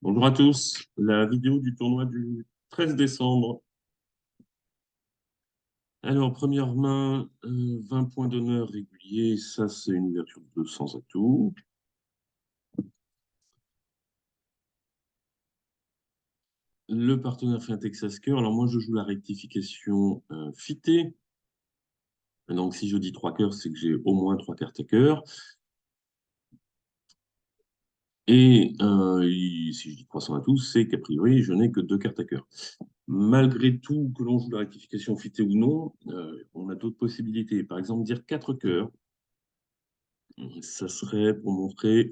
Bonjour à tous, la vidéo du tournoi du 13 décembre. Alors, première main, 20 points d'honneur réguliers, ça c'est une ouverture de 200 atouts. Le partenaire fait un Texas Cœur, alors moi je joue la rectification fitée. Donc si je dis 3 cœurs, c'est que j'ai au moins 3 cartes à cœur. Et si je dis 300 atouts, c'est qu'a priori je n'ai que 2 cartes à cœur. Malgré tout, que l'on joue la rectification fitée ou non, on a d'autres possibilités. Par exemple, dire 4 cœurs. Ça serait pour montrer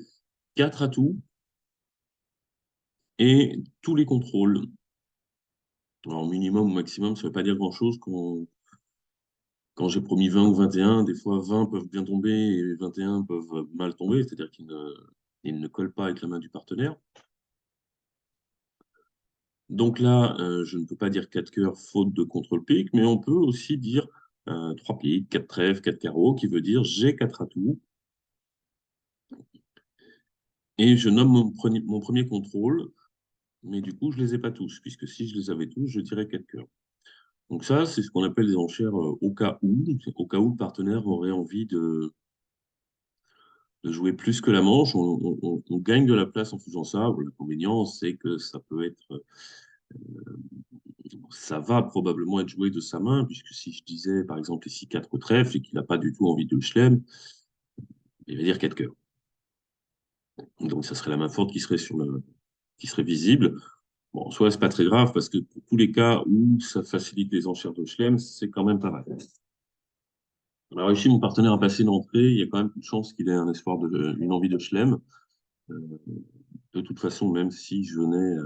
4 atouts et tous les contrôles. Alors, minimum ou maximum, ça ne veut pas dire grand-chose quand j'ai promis 20 ou 21. Des fois, 20 peuvent bien tomber et 21 peuvent mal tomber, c'est-à-dire qu'ils ne collent pas avec la main du partenaire. Donc là, je ne peux pas dire 4 cœurs faute de contrôle pique, mais on peut aussi dire 3 piques, 4 trèfles, 4 carreaux, qui veut dire j'ai 4 atouts. Et je nomme mon premier contrôle, mais du coup, je ne les ai pas tous, puisque si je les avais tous, je dirais 4 cœurs. Donc ça, c'est ce qu'on appelle les enchères au cas où le partenaire aurait envie de jouer plus que la manche. On gagne de la place en faisant ça. Bon, l'inconvénient, c'est que ça va probablement être joué de sa main, puisque si je disais, par exemple, ici 4 trèfles et qu'il n'a pas du tout envie de chelem, il va dire 4 cœurs. Donc ça serait la main forte qui serait visible. Bon, en soi, c'est pas très grave, parce que pour tous les cas où ça facilite les enchères de chelem, c'est quand même pas mal. Alors ici, mon partenaire a passé l'entrée, il y a quand même une chance qu'il ait un espoir une envie de chelem. Euh, de toute façon, même si je venais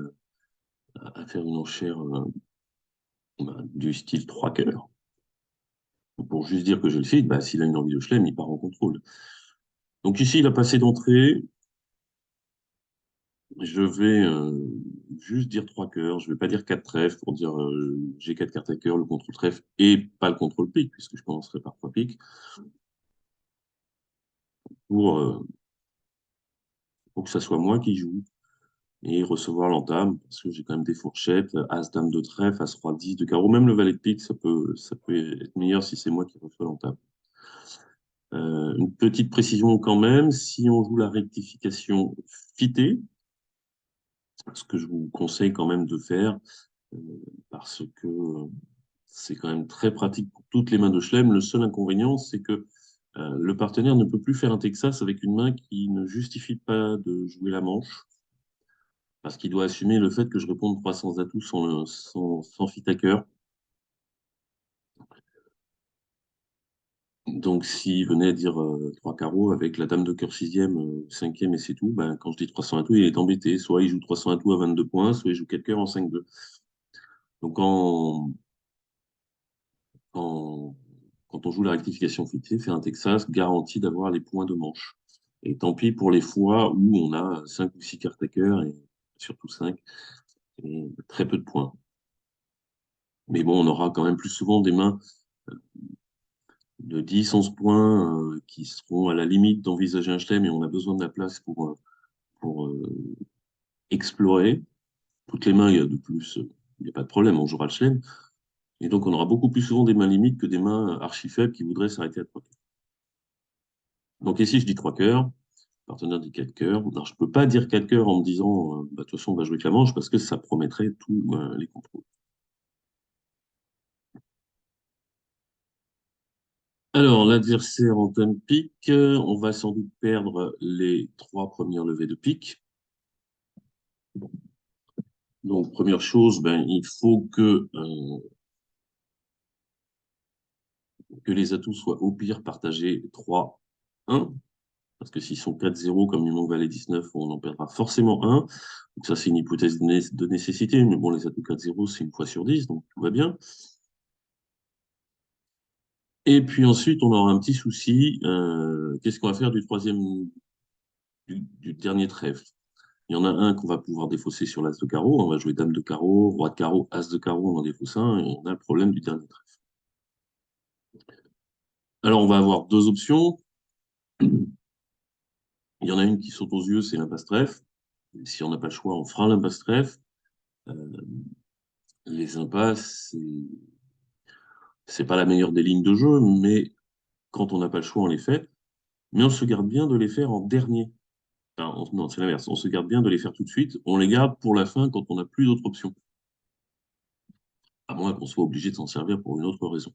à faire une enchère du style 3 cœurs, pour juste dire que je le cite, bah, s'il a une envie de chelem, il part en contrôle. Donc ici, il a passé d'entrée, je vais juste dire 3 cœurs, je ne vais pas dire 4 trèfles pour dire j'ai 4 cartes à cœur, le contrôle trèfle et pas le contrôle pique, puisque je commencerai par 3 piques, pour, euh, pour que ça soit moi qui joue et recevoir l'entame, parce que j'ai quand même des fourchettes, As, Dame de trèfle, As, Roi, 10 de carreau, même le valet de pique, ça peut être meilleur si c'est moi qui reçois l'entame. Une petite précision quand même, si on joue la rectification fitée, ce que je vous conseille quand même de faire, euh, parce que c'est quand même très pratique pour toutes les mains de chelem, le seul inconvénient, c'est que le partenaire ne peut plus faire un Texas avec une main qui ne justifie pas de jouer la manche, parce qu'il doit assumer le fait que je réponde 300 atouts sans fit à cœur. Donc, s'il venait à dire 3 carreaux avec la dame de cœur sixième, cinquième et c'est tout, ben, quand je dis 300 atouts, il est embêté. Soit il joue 300 atouts à 22 points, soit il joue 4 cœurs en 5-2. Donc, en- quand on joue la rectification fitée, faire un Texas garantit d'avoir les points de manche. Et tant pis pour les fois où on a 5 ou 6 cartes à cœur, et surtout 5 et très peu de points. Mais bon, on aura quand même plus souvent des mains de 10, 11 points qui seront à la limite d'envisager un chelem et on a besoin de la place pour explorer. Toutes les mains, il y a de plus, il n'y a pas de problème, on jouera le chelem. Et donc, on aura beaucoup plus souvent des mains limites que des mains archi faibles qui voudraient s'arrêter à 3 cœurs. Donc ici, je dis 3 cœurs, le partenaire dit 4 cœurs. Alors, je ne peux pas dire 4 cœurs en me disant, bah, de toute façon, on va jouer avec la manche parce que ça promettrait tous les contrôles. Alors, l'adversaire entame pique. On va sans doute perdre les 3 premières levées de pique. Donc, première chose, ben, il faut que les atouts soient au pire partagés 3-1. Parce que s'ils sont 4-0, comme il manque valet 19, on en perdra forcément un. Donc ça, c'est une hypothèse de nécessité. Mais bon, les atouts 4-0, c'est une fois sur 10, donc tout va bien. Et puis ensuite, on aura un petit souci. Qu'est-ce qu'on va faire du dernier trèfle? Il y en a un qu'on va pouvoir défausser sur l'as de carreau. On va jouer dame de carreau, roi de carreau, as de carreau, on en défausse un. Et on a le problème du dernier trèfle. Alors, on va avoir deux options. Il y en a une qui saute aux yeux, c'est l'impasse trèfle. Si on n'a pas le choix, on fera l'impasse trèfle. Les impasses, c'est pas la meilleure des lignes de jeu, mais quand on n'a pas le choix, on les fait. Mais on se garde bien de les faire en dernier. Enfin, non, c'est l'inverse. On se garde bien de les faire tout de suite. On les garde pour la fin quand on n'a plus d'autres options. À moins qu'on soit obligé de s'en servir pour une autre raison.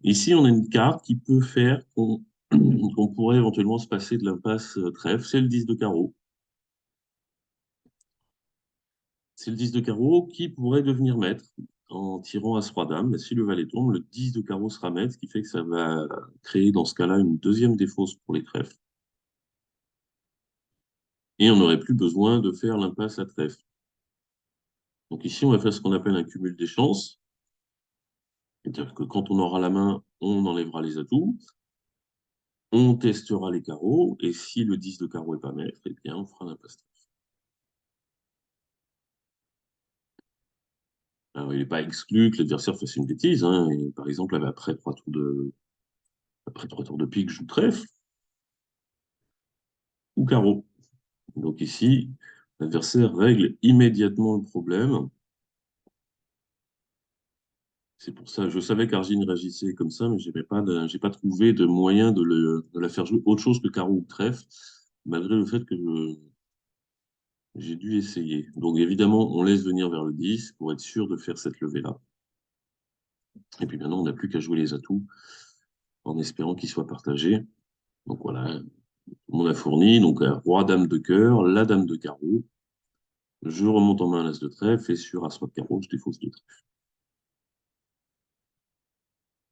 Ici, on a une carte qui peut faire qu'on qu'on pourrait éventuellement se passer de l'impasse trèfle. C'est le 10 de carreau. C'est le 10 de carreau qui pourrait devenir maître en tirant As-Roi Dame. Mais si le valet tombe, le 10 de carreau sera maître, ce qui fait que ça va créer dans ce cas-là une deuxième défausse pour les trèfles. Et on n'aurait plus besoin de faire l'impasse à trèfle. Donc ici, on va faire ce qu'on appelle un cumul des chances. C'est-à-dire que quand on aura la main, on enlèvera les atouts, on testera les carreaux, et si le 10 de carreau n'est pas maître, eh bien, on fera l'impasse trèfle. Alors, il n'est pas exclu que l'adversaire fasse une bêtise, hein, et, par exemple, après 3 tours de pique, joue trèfle ou carreau. Donc ici, l'adversaire règle immédiatement le problème. C'est pour ça, je savais qu'Argine réagissait comme ça, mais j'ai pas trouvé de moyen de la faire jouer autre chose que carreau ou trèfle, malgré le fait que j'ai dû essayer. Donc évidemment, on laisse venir vers le 10 pour être sûr de faire cette levée-là. Et puis maintenant, on n'a plus qu'à jouer les atouts en espérant qu'ils soient partagés. Donc voilà, on a fourni donc roi, dame de cœur, la dame de carreau. Je remonte en main l'as de trèfle et sur as roi de carreau, je défausse de trèfle.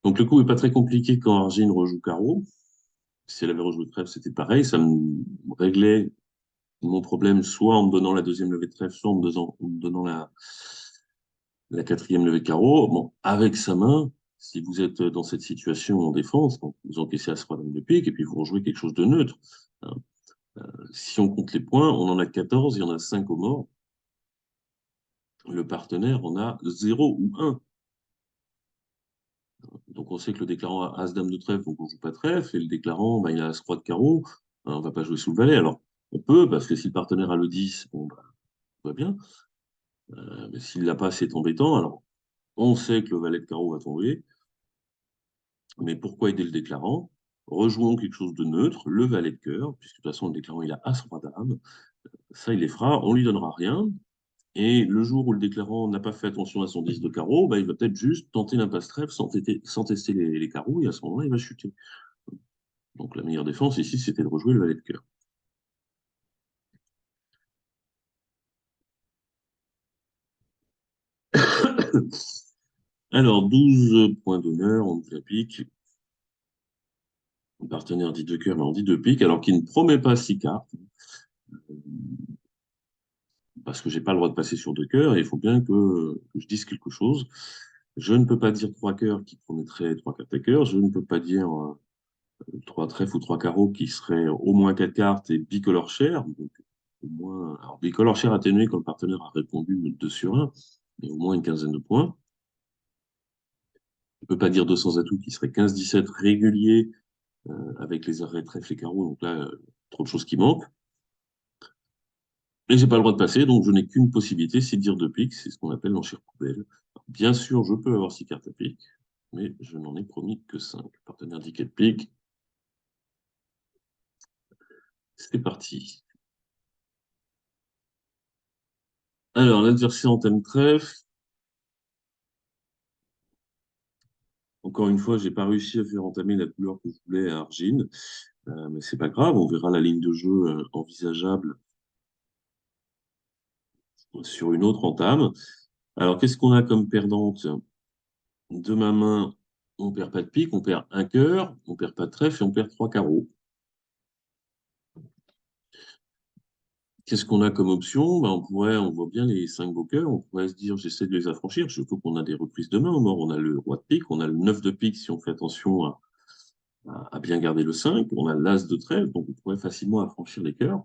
Donc le coup n'est pas très compliqué quand Argine rejoue carreau. Si elle avait rejoué trèfle, c'était pareil. Ça me réglait mon problème soit en me donnant la deuxième levée de trèfle, soit en me donnant la quatrième levée de carreau. Bon, avec sa main, si vous êtes dans cette situation en défense, donc vous encaissez as roi dame de pique et puis vous rejouez quelque chose de neutre. Hein. Si on compte les points, on en a 14, il y en a 5 au mort. Le partenaire en a 0 ou 1. Donc on sait que le déclarant a As-Dame de trèfle, donc on ne joue pas trèfle, et le déclarant, bah, il a As-Roi de carreau, on ne va pas jouer sous le valet. Alors on peut, parce que si le partenaire a le 10, bon, bah, tout va bien. Mais s'il ne l'a pas, c'est embêtant. Alors on sait que le valet de carreau va tomber, mais pourquoi aider le déclarant? Rejouons quelque chose de neutre, le valet de cœur, puisque de toute façon le déclarant il a As-Roi Dame, ça il les fera, on lui donnera rien. Et le jour où le déclarant n'a pas fait attention à son 10 de carreau, bah, il va peut-être juste tenter l'impasse trèfle sans tester les carreaux, et à ce moment-là, il va chuter. Donc la meilleure défense ici, c'était de rejouer le valet de cœur. Alors, 12 points d'honneur, on nous la pique. Le partenaire dit 2 cœurs, mais on dit 2 piques, alors qu'il ne promet pas 6 cartes, parce que j'ai pas le droit de passer sur 2 cœurs, et il faut bien que je dise quelque chose. Je ne peux pas dire 3 cœurs qui promettraient 3 cartes à cœur, je ne peux pas dire 3 trèfles ou 3 carreaux qui seraient au moins 4 cartes et bicolore cher. Donc, au moins, alors bicolore cher atténué quand le partenaire a répondu 2 sur 1, mais au moins une quinzaine de points. Je ne peux pas dire 200 atouts qui seraient 15-17 réguliers avec les arrêts trèfle et carreaux. Donc là, trop de choses qui manquent. Et j'ai pas le droit de passer, donc je n'ai qu'une possibilité, c'est de dire 2 piques, c'est ce qu'on appelle l'enchère poubelle. Alors, bien sûr, je peux avoir 6 cartes à pique, mais je n'en ai promis que 5. Le partenaire dit 4 piques. C'est parti. Alors, l'adversaire entame trèfle. Encore une fois, j'ai pas réussi à faire entamer la couleur que je voulais à Argine, mais c'est pas grave, on verra la ligne de jeu envisageable sur une autre entame. Alors, qu'est-ce qu'on a comme perdante? De ma main, on perd pas de pique, on perd un cœur, on perd pas de trèfle et on perd 3 carreaux. Qu'est-ce qu'on a comme option? Ben, on voit bien les 5 beaux cœurs, on pourrait se dire j'essaie de les affranchir, surtout qu'on a des reprises de main au mort. On a le roi de pique, on a le 9 de pique si on fait attention à bien garder le 5, on a l'as de trèfle, donc on pourrait facilement affranchir les cœurs.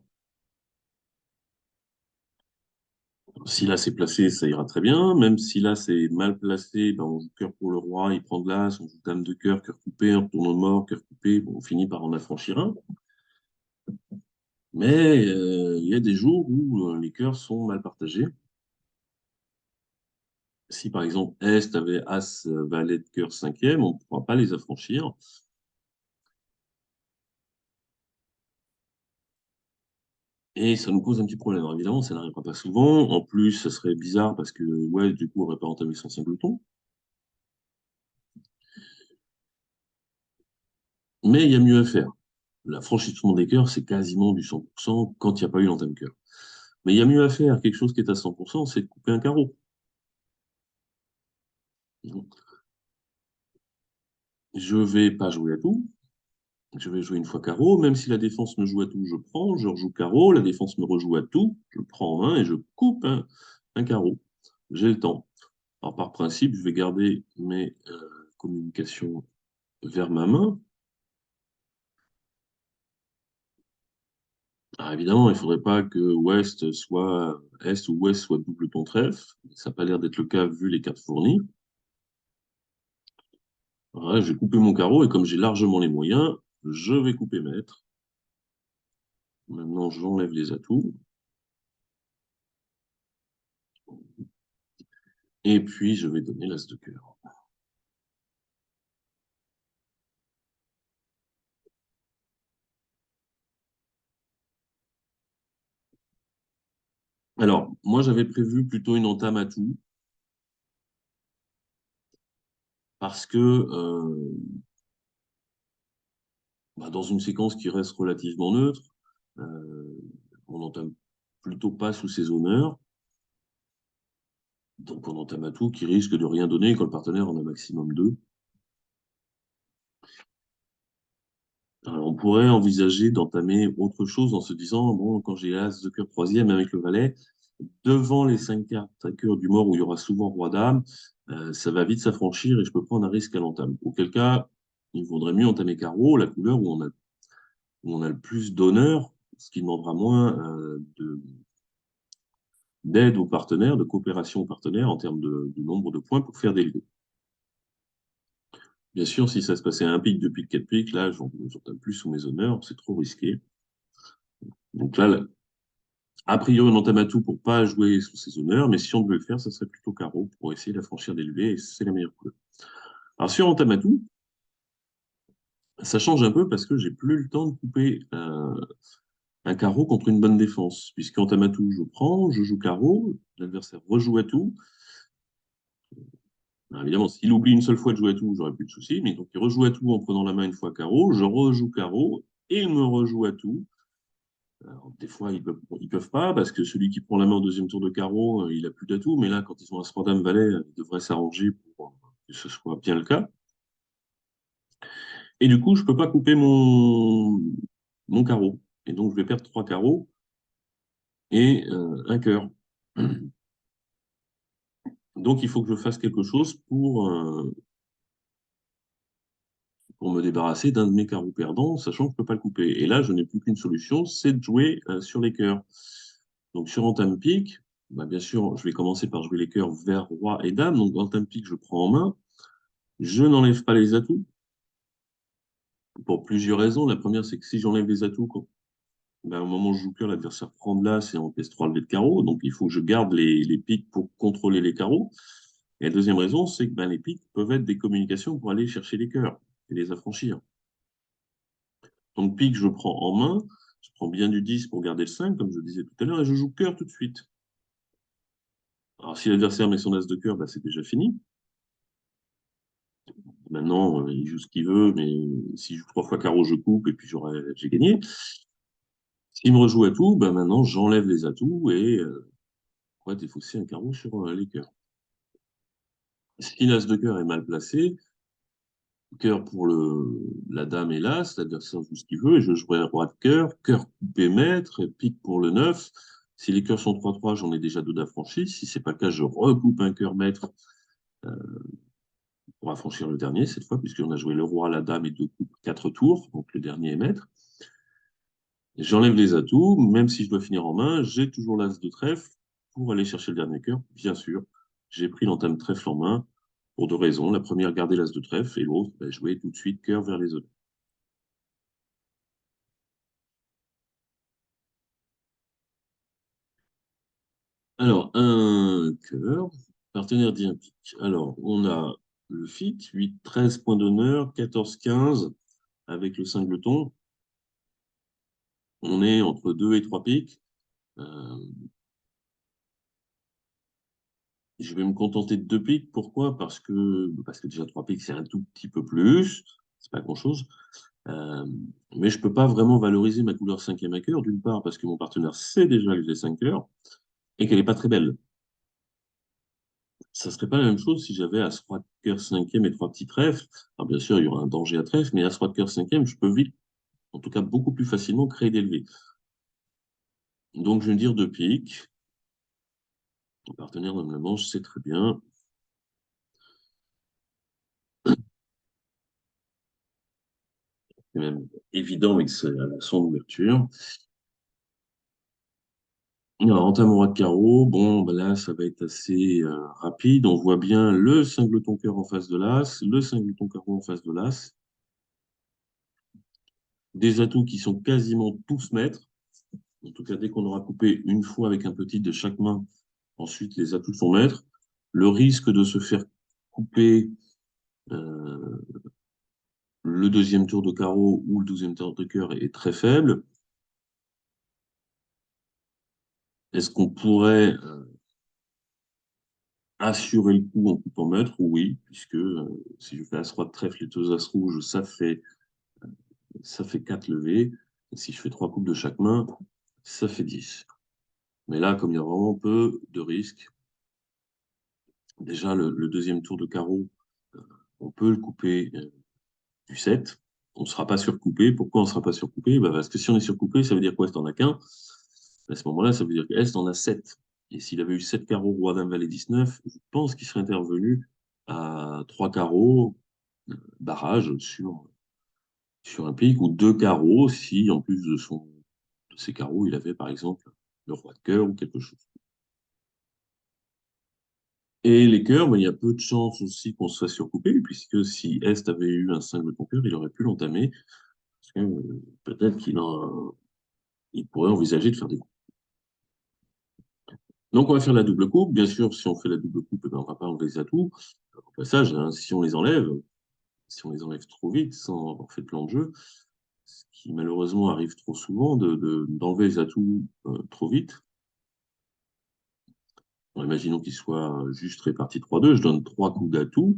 Si là c'est placé, ça ira très bien. Même si là c'est mal placé, ben, on joue cœur pour le roi, il prend de l'as, on joue dame de cœur, cœur coupé, on retourne au mort, cœur coupé, bon, on finit par en affranchir un. Mais il y a des jours où les cœurs sont mal partagés. Si par exemple Est avait As, Valet de cœur cinquième, on ne pourra pas les affranchir. Et ça nous cause un petit problème. Alors, évidemment, ça n'arrivera pas souvent. En plus, ça serait bizarre parce que, ouais, du coup, on n'aurait pas entamé son singleton. Mais il y a mieux à faire. L'affranchissement des cœurs, c'est quasiment du 100% quand il n'y a pas eu l'entame cœur. Mais il y a mieux à faire. Quelque chose qui est à 100%, c'est de couper un carreau. Je vais pas jouer à tout. Je vais jouer une fois carreau. Même si la défense me joue à tout, je prends. Je rejoue carreau. La défense me rejoue à tout. Je prends en main et je coupe un carreau. J'ai le temps. Alors, par principe, je vais garder mes communications vers ma main. Alors, évidemment, il ne faudrait pas que Ouest soit Est ou Ouest soit double ton trèfle. Ça n'a pas l'air d'être le cas vu les cartes fournies. Voilà, je vais couper mon carreau et comme j'ai largement les moyens, je vais couper maître. Maintenant, j'enlève les atouts. Et puis, je vais donner l'as de cœur. Alors, moi, j'avais prévu plutôt une entame à tout parce que dans une séquence qui reste relativement neutre, euh, on entame plutôt pas sous ses honneurs. Donc, on entame à tout qui risque de rien donner quand le partenaire en a maximum deux. Alors, on pourrait envisager d'entamer autre chose en se disant, bon, quand j'ai As de cœur troisième avec le valet, devant les cinq cartes à cœur du mort où il y aura souvent roi dame, ça va vite s'affranchir et je peux prendre un risque à l'entame. Auquel cas, il vaudrait mieux entamer carreau, la couleur où on a le plus d'honneur, ce qui demandera moins d'aide aux partenaires, de coopération aux partenaires en termes de nombre de points pour faire des lieux. Bien sûr, si ça se passait à un pic, deux pics, quatre pics, là, j'entame plus sous mes honneurs, c'est trop risqué. Donc là, a priori, on entame à tout pour pas jouer sous ses honneurs, mais si on devait le faire, ça serait plutôt carreau pour essayer d'affranchir des levées, et c'est la meilleure couleur. Alors sur entame à tout, ça change un peu parce que j'ai plus le temps de couper un carreau contre une bonne défense, puisqu'entame à tout, je prends, je joue carreau, l'adversaire rejoue à tout. Alors, évidemment, s'il oublie une seule fois de jouer à tout, j'aurais plus de soucis, mais donc il rejoue à tout en prenant la main une fois carreau, je rejoue carreau, et il me rejoue à tout. Alors, des fois, ils peuvent pas, parce que celui qui prend la main au deuxième tour de carreau, il a plus d'atouts, mais là, quand ils ont un As Dame Valet, ils devraient s'arranger pour que ce soit bien le cas. Et du coup, je peux pas couper mon carreau. Et donc, je vais perdre trois carreaux et un cœur. Donc, il faut que je fasse quelque chose pour me débarrasser d'un de mes carreaux perdants, sachant que je peux pas le couper. Et là, je n'ai plus qu'une solution, c'est de jouer sur les cœurs. Donc, sur entame pique, bah, bien sûr, je vais commencer par jouer les cœurs vers roi et dame. Donc, entame pique, je prends en main. Je n'enlève pas les atouts pour plusieurs raisons. La première, c'est que si j'enlève les atouts, ben, au moment où je joue cœur, l'adversaire prend de l'as et encaisse trois levées de carreau. Donc, il faut que je garde les piques pour contrôler les carreaux. Et la deuxième raison, c'est que ben, les piques peuvent être des communications pour aller chercher les cœurs et les affranchir. Donc, pique, je prends en main. Je prends bien du 10 pour garder le 5, comme je le disais tout à l'heure, et je joue cœur tout de suite. Alors, si l'adversaire met son as de cœur, ben, c'est déjà fini. Maintenant, il joue ce qu'il veut, mais s'il joue trois fois carreau, je coupe et puis j'ai gagné. S'il me rejoue à tout, ben maintenant j'enlève les atouts et on va défausser un carreau sur les cœurs. Si l'as de cœur est mal placé, cœur pour la dame et l'as, l'adversaire joue ce qu'il veut et je jouerai roi de cœur, cœur coupé maître, et pique pour le 9. Si les cœurs sont 3-3, j'en ai déjà deux d'affranchis. Si c'est pas le cas, je recoupe un cœur maître euh, pour affranchir le dernier cette fois, puisqu'on a joué le roi, la dame et deux coupes, 4 tours, donc le dernier est maître. J'enlève les atouts, même si je dois finir en main, j'ai toujours l'as de trèfle pour aller chercher le dernier cœur. Bien sûr, j'ai pris l'entame trèfle en main pour deux raisons. La première, garder l'as de trèfle, et l'autre, jouer tout de suite cœur vers les honneurs. Alors, un cœur, partenaire dit un pic. Alors, on a le fit, 8, 13 points d'honneur, 14, 15 avec le singleton. On est entre 2 et 3 piques. Euh, je vais me contenter de 2 piques. Pourquoi? Parce que déjà 3 piques, c'est un tout petit peu plus. C'est pas grand-chose. Euh, mais je peux pas vraiment valoriser ma couleur cinquième à cœur, d'une part parce que mon partenaire sait déjà que j'ai 5 cœurs et qu'elle est pas très belle. Ça serait pas la même chose si j'avais As-Roi de cœur cinquième et trois petits trèfles. Alors bien sûr, il y aura un danger à trèfle, mais As-Roi de cœur cinquième, je peux vite, en tout cas beaucoup plus facilement, créer des levées. Donc je vais dire deux piques. Mon partenaire de la manche, c'est très bien. C'est même évident avec son ouverture. Alors, entame au roi de carreau. Bon, ben là, ça va être assez rapide. On voit bien le singleton cœur en face de l'as, le singleton carreau en face de l'as. Des atouts qui sont quasiment tous maîtres. En tout cas, dès qu'on aura coupé une fois avec un petit de chaque main, ensuite les atouts sont maîtres. Le risque de se faire couper euh, le deuxième tour de carreau ou le douzième tour de cœur est très faible. Est-ce qu'on pourrait assurer le coup en coupant maître? Oui, puisque si je fais As-Roi de trèfle et deux As rouges, ça fait 4 levées. Et si je fais trois coupes de chaque main, ça fait 10. Mais là, comme il y a vraiment peu de risques, déjà le deuxième tour de carreau, euh, on peut le couper du 7. On ne sera pas surcoupé. Pourquoi on ne sera pas surcoupé? Bah, parce que si on est surcoupé, ça veut dire quoi? Est n'en a qu'un. À ce moment-là, ça veut dire que Est en a 7. Et s'il avait eu 7 carreaux, roi, dame, valet, 19, je pense qu'il serait intervenu à 3 carreaux, barrage sur un pic, ou 2 carreaux, si en plus de ses carreaux, il avait par exemple le roi de cœur ou quelque chose. Et les cœurs, ben, il y a peu de chances aussi qu'on se fasse surcouper, puisque si Est avait eu un simple cœur, il aurait pu l'entamer. Parce que peut-être il pourrait envisager de faire des coupes. Donc, on va faire la double coupe. Bien sûr, si on fait la double coupe, eh ben, on ne va pas enlever les atouts. Au passage, hein, si on les enlève trop vite, sans avoir fait de plan de jeu, ce qui malheureusement arrive trop souvent, d'enlever les atouts trop vite. Bon, imaginons qu'ils soient juste répartis 3-2. Je donne trois coups d'atouts.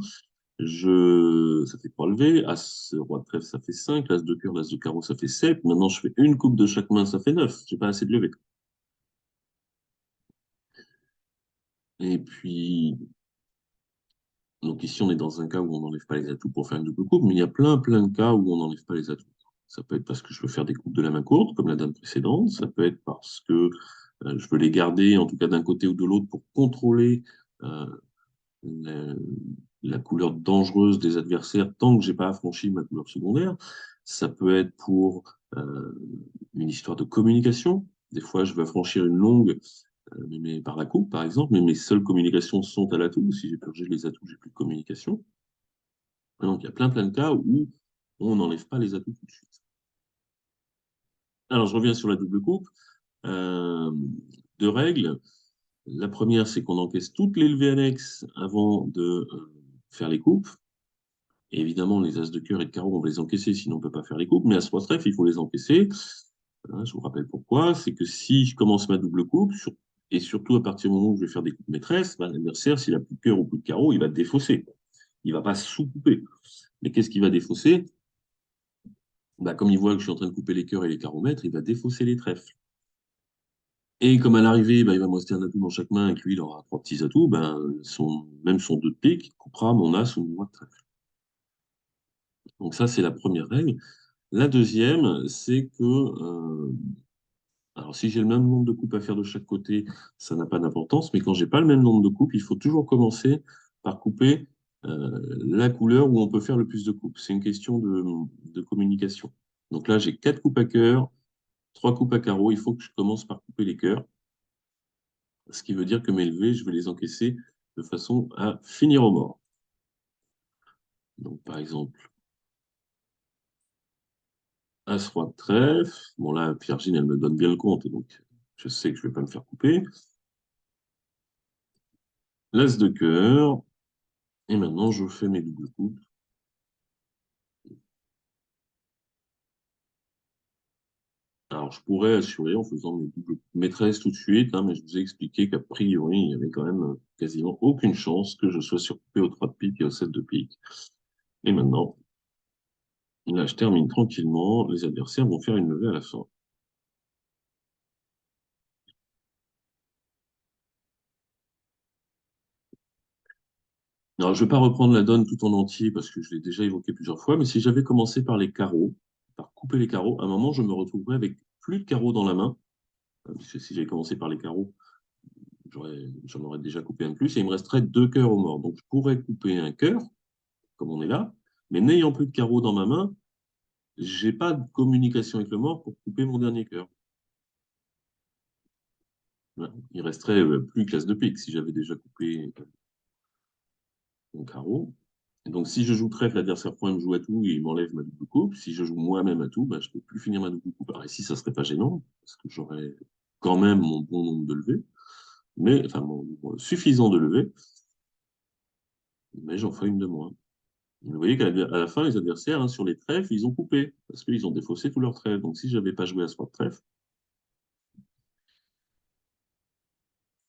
Ça fait 3 levées. As, roi de trèfle, ça fait 5. As de cœur, l'as de carreau, ça fait 7. Maintenant, je fais une coupe de chaque main, ça fait 9. J'ai pas assez de levées. Et puis, donc ici, on est dans un cas où on n'enlève pas les atouts pour faire une double coupe, mais il y a plein de cas où on n'enlève pas les atouts. Ça peut être parce que je veux faire des coupes de la main courte, comme la dame précédente. Ça peut être parce que je veux les garder, en tout cas d'un côté ou de l'autre, pour contrôler euh, la, la couleur dangereuse des adversaires tant que j'ai pas affranchi ma couleur secondaire. Ça peut être pour une histoire de communication. Des fois, je veux affranchir une longue mais par la coupe, par exemple, mais mes seules communications sont à l'atout. Si j'ai purgé les atouts, j'ai plus de communication. Donc, il y a plein de cas où on n'enlève pas les atouts tout de suite. Alors, je reviens sur la double coupe. Euh, Deux règles. La première, c'est qu'on encaisse toutes les levées annexes avant de faire les coupes. Et évidemment, les as de cœur et de carreau, on va les encaisser, sinon on ne peut pas faire les coupes. Mais à ce roi trèfle, il faut les encaisser. Hein, je vous rappelle pourquoi. C'est que si je commence ma double coupe, et surtout à partir du moment où je vais faire des coupes maîtresses, bah, l'adversaire, s'il a plus de cœur ou plus de carreau, il va défausser. Il ne va pas sous-couper. Mais qu'est-ce qu'il va défausser? Bah, comme il voit que je suis en train de couper les cœurs et les carreaux-mètres, il va défausser les trèfles. Et comme à l'arrivée, bah, il va me rester un atout dans chaque main et que lui, il aura trois petits atouts, ben, même son 2 de pique coupera mon as ou mon roi de trèfle. Donc ça, c'est la première règle. La deuxième, c'est que alors, si j'ai le même nombre de coupes à faire de chaque côté, ça n'a pas d'importance. Mais quand j'ai pas le même nombre de coupes, il faut toujours commencer par couper la couleur où on peut faire le plus de coupes. C'est une question de communication. Donc là, j'ai quatre coupes à cœur, trois coupes à carreau. Il faut que je commence par couper les cœurs. Ce qui veut dire que mes levées, je vais les encaisser de façon à finir au mort. Donc, par exemple, As, roi de trèfle. Bon, là, Virginie, elle me donne bien le compte. Donc, je sais que je ne vais pas me faire couper. l'as de cœur, et maintenant je fais mes doubles coupes. Alors, je pourrais assurer en faisant mes doubles maîtresses tout de suite, hein, mais je vous ai expliqué qu'a priori, il y avait quand même quasiment aucune chance que je sois surcoupé au 3 de pique et au 7 de pique. Et maintenant, là, je termine tranquillement. Les adversaires vont faire une levée à la fin. Alors, je ne vais pas reprendre la donne tout en entier parce que je l'ai déjà évoqué plusieurs fois, mais si j'avais commencé par les carreaux, par couper les carreaux, à un moment, je me retrouverais avec plus de carreaux dans la main, parce que si j'avais commencé par les carreaux, j'en aurais déjà coupé un de plus, et il me resterait deux cœurs au mort. Donc, je pourrais couper un cœur, comme on est là, mais n'ayant plus de carreaux dans ma main, j'ai pas de communication avec le mort pour couper mon dernier cœur. Voilà. Il resterait plus que l'as de pique si j'avais déjà coupé mon carreau. Et donc, si je joue trèfle, l'adversaire point me joue à tout et il m'enlève ma double coupe. Si je joue moi-même à tout, bah, je ne peux plus finir ma double coupe. Alors ici, ça serait pas gênant, parce que j'aurais quand même mon bon nombre de levées, mais enfin mon nombre suffisant de levées, mais j'en ferai une de moins. Vous voyez qu'à la fin, les adversaires, hein, sur les trèfles, ils ont coupé, parce qu'ils ont défaussé tous leurs trèfles. Donc si je n'avais pas joué à ce de trèfle,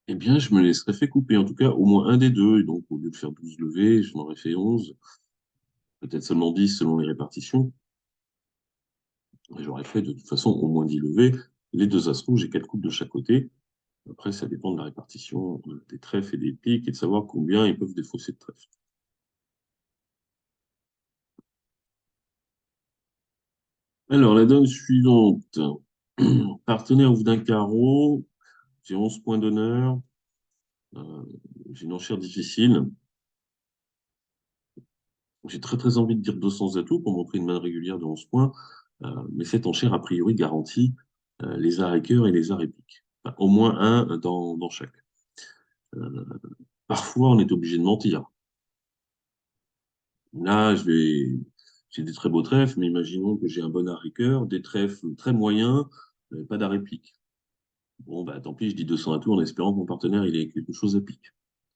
eh bien, je me laisserais fait couper, en tout cas au moins un des deux. Et donc, au lieu de faire 12 levées, j'en aurais fait 11, peut-être seulement 10 selon les répartitions. Et j'aurais fait de toute façon au moins 10 levées. Les deux as rouges, j'ai 4 coupes de chaque côté. Après, ça dépend de la répartition des trèfles et des piques et de savoir combien ils peuvent défausser de trèfles. Alors, la donne suivante. Partenaire ouvre d'un carreau, j'ai 11 points d'honneur, euh, j'ai une enchère difficile. J'ai très très envie de dire 200 atouts pour montrer une main régulière de 11 points, mais cette enchère a priori garantit les arts et cœurs et les arts épiques. Enfin, au moins un dans chaque. Euh, Parfois, on est obligé de mentir. Là, j'ai des très beaux trèfles, mais imaginons que j'ai un bon art et cœur, des trèfles très moyens, pas d'art épique. Bon, bah tant pis, je dis 200 atouts en espérant que mon partenaire il ait quelque chose à pique.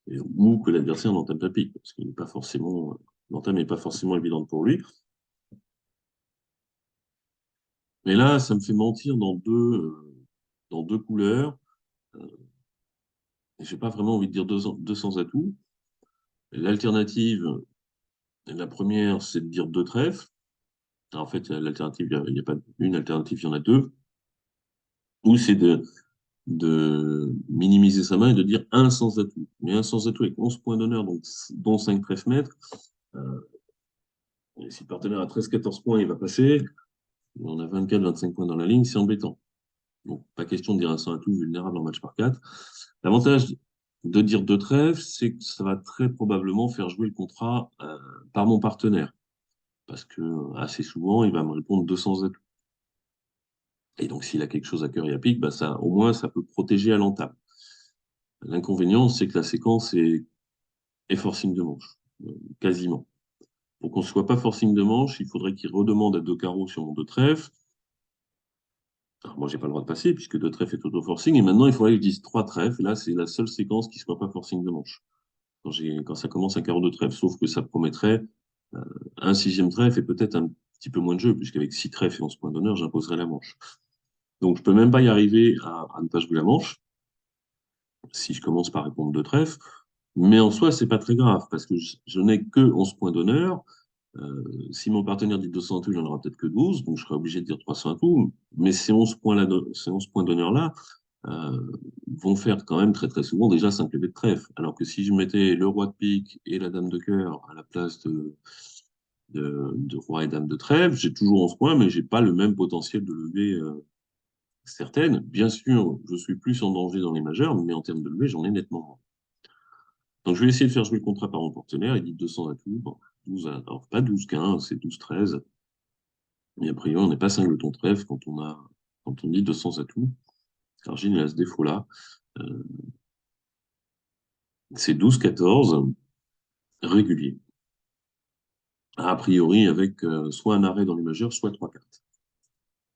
Ou que l'adversaire n'entame pas pique, parce qu'il n'est pas forcément, l'entame n'est pas forcément évidente pour lui. Mais là, ça me fait mentir dans deux couleurs. Euh, et j'ai pas vraiment envie de dire 200 atouts. L'alternative, la première, c'est de dire deux trèfles. En fait, l'alternative, il y a pas une alternative, il y en a deux. Ou c'est de minimiser sa main et de dire un sans atout. Mais un sans atout avec 11 points d'honneur, donc, dont 5 trèfles maîtres. Euh, et si le partenaire a 13-14 points, il va passer. On a 24-25 points dans la ligne, c'est embêtant. Donc, pas question de dire un sans atout vulnérable en match par 4. L'avantage de dire deux trèfles, c'est que ça va très probablement faire jouer le contrat par mon partenaire. Parce que assez souvent, il va me répondre 200 atouts. Et donc, s'il a quelque chose à cœur et à pique, bah ça, au moins, ça peut protéger à l'entame. L'inconvénient, c'est que la séquence est forcing de manche, quasiment. Pour qu'on ne soit pas forcing de manche, il faudrait qu'il redemande à deux carreaux sur mon deux trèfles. Alors, moi, j'ai pas le droit de passer puisque deux trèfles est auto-forcing. Et maintenant, il faudrait que je dise trois trèfles. Et là, c'est la seule séquence qui ne soit pas forcing de manche. Quand ça commence un carreau de trèfle, sauf que ça promettrait euh, un sixième trèfle et peut-être un petit peu moins de jeu, puisqu'avec six trèfles et 11 points d'honneur, j'imposerais la manche. Donc, je peux même pas y arriver à ne pas jouer la manche si je commence par répondre deux trèfles. Mais en soi, c'est pas très grave parce que je n'ai que 11 points d'honneur. Si mon partenaire dit 200 tout, j'en aurai peut-être que 12, donc je serai obligé de dire 300 tout. Mais ces 11 points-là, ces 11 points d'honneur-là euh, vont faire quand même très très souvent déjà 5 levées de trèfle. Alors que si je mettais le roi de pique et la dame de cœur à la place de roi et dame de trèfle, j'ai toujours 11 points, mais j'ai pas le même potentiel de levée certaine. Bien sûr, je suis plus en danger dans les majeurs, mais en termes de levée, j'en ai nettement moins. Donc, je vais essayer de faire jouer le contrat par mon partenaire. Il dit 200 à tout. Bon, 12 alors, pas 12-15, c'est 12-13. Mais a priori, on n'est pas singleton trèfle quand on dit 200 à tout. Argile, il a ce défaut-là. Euh, c'est 12-14, régulier. A priori, avec soit un arrêt dans les majeurs, soit trois cartes.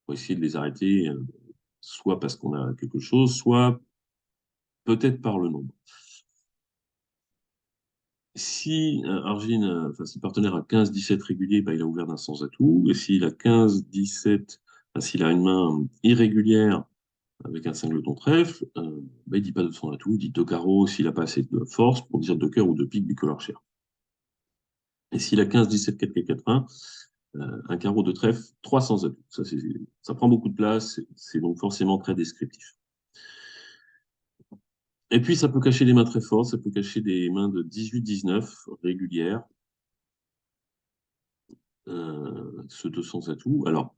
Pour essayer de les arrêter, soit parce qu'on a quelque chose, soit peut-être par le nombre. Si Argine, enfin, si le partenaire a 15-17 régulier, bah, il a ouvert d'un sans atout. Et s'il a 15-17, enfin, s'il a une main irrégulière avec un singleton trèfle, bah, il dit pas de sans atout, il dit deux carreaux s'il a pas assez de force pour dire deux cœurs ou deux piques bicolore cher. Et s'il a 15-17, 4 4 1, un carreau de trèfle, 3 sans atout. Ça prend beaucoup de place, c'est donc forcément très descriptif. Et puis, ça peut cacher des mains très fortes, ça peut cacher des mains de 18-19 régulières, ce 200 atouts. Alors,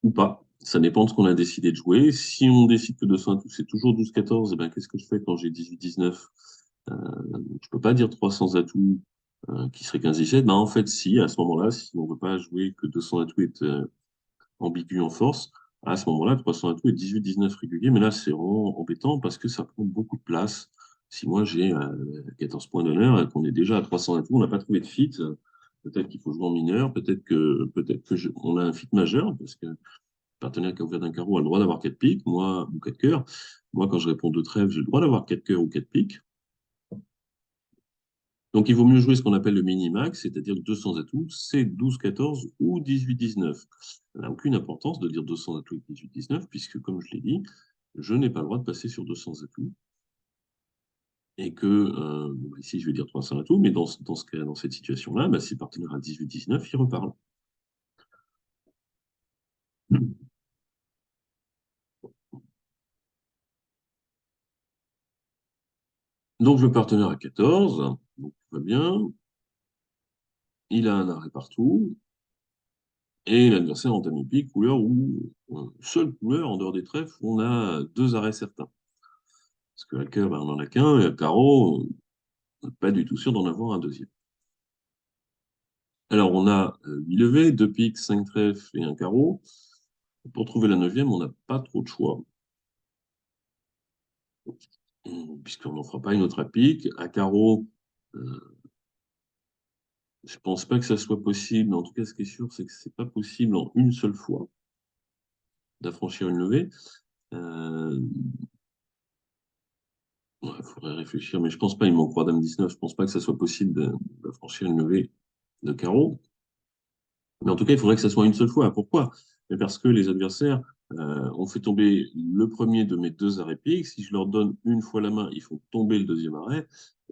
ou pas, ça dépend de ce qu'on a décidé de jouer. Si on décide que 200 atouts, c'est toujours 12-14, et ben, qu'est-ce que je fais quand j'ai 18-19? Je ne peux pas dire 300 atouts qui serait 15-17. Ben, en fait, si, à ce moment-là, si on ne veut pas jouer que 200 atouts est ambigu en force, à ce moment-là, 300 atouts est 18-19 régulier, mais là, c'est vraiment embêtant parce que ça prend beaucoup de place. Si moi j'ai 14 points d'honneur et qu'on est déjà à 300 atouts, on n'a pas trouvé de fit, peut-être qu'il faut jouer en mineur, peut-être que on a un fit majeur, parce que le partenaire qui a ouvert d'un carreau a le droit d'avoir 4 piques, moi, ou 4 cœurs. Moi, quand je réponds de trèfle, j'ai le droit d'avoir 4 cœurs ou 4 piques. Donc, il vaut mieux jouer ce qu'on appelle le mini-max, c'est-à-dire que 200 atouts, c'est 12-14 ou 18-19. Ça n'a aucune importance de dire 200 atouts et 18-19, puisque, comme je l'ai dit, je n'ai pas le droit de passer sur 200 atouts. Et que, bon, bah, ici, je vais dire 300 atouts, mais dans ce cas, dans cette situation-là, bah, si le partenaire a 18-19, il reparle. Donc, le partenaire a 14, donc tout va bien. Il a un arrêt partout. Et l'adversaire entame une pique, couleur où, seule couleur, en dehors des trèfles, on a deux arrêts certains. Parce que la cœur, ben, on n'en a qu'un, et le carreau, on n'est pas du tout sûr d'en avoir un deuxième. Alors, on a 8 levées, 2 piques, 5 trèfles et un carreau. Pour trouver la neuvième, on n'a pas trop de choix, puisqu'on n'en fera pas une autre à pique. À carreau, euh, je pense pas que ça soit possible. En tout cas, ce qui est sûr, c'est que c'est pas possible en une seule fois d'affranchir une levée. Euh, Il faudrait réfléchir, mais je pense pas, il manque roi dame 19, je pense pas que ça soit possible d'affranchir une levée de carreau. Mais en tout cas, il faudrait que ça soit une seule fois. Pourquoi? Mais parce que les adversaires ont fait tomber le premier de mes deux arrêts piques. Si je leur donne une fois la main, ils font tomber le deuxième arrêt.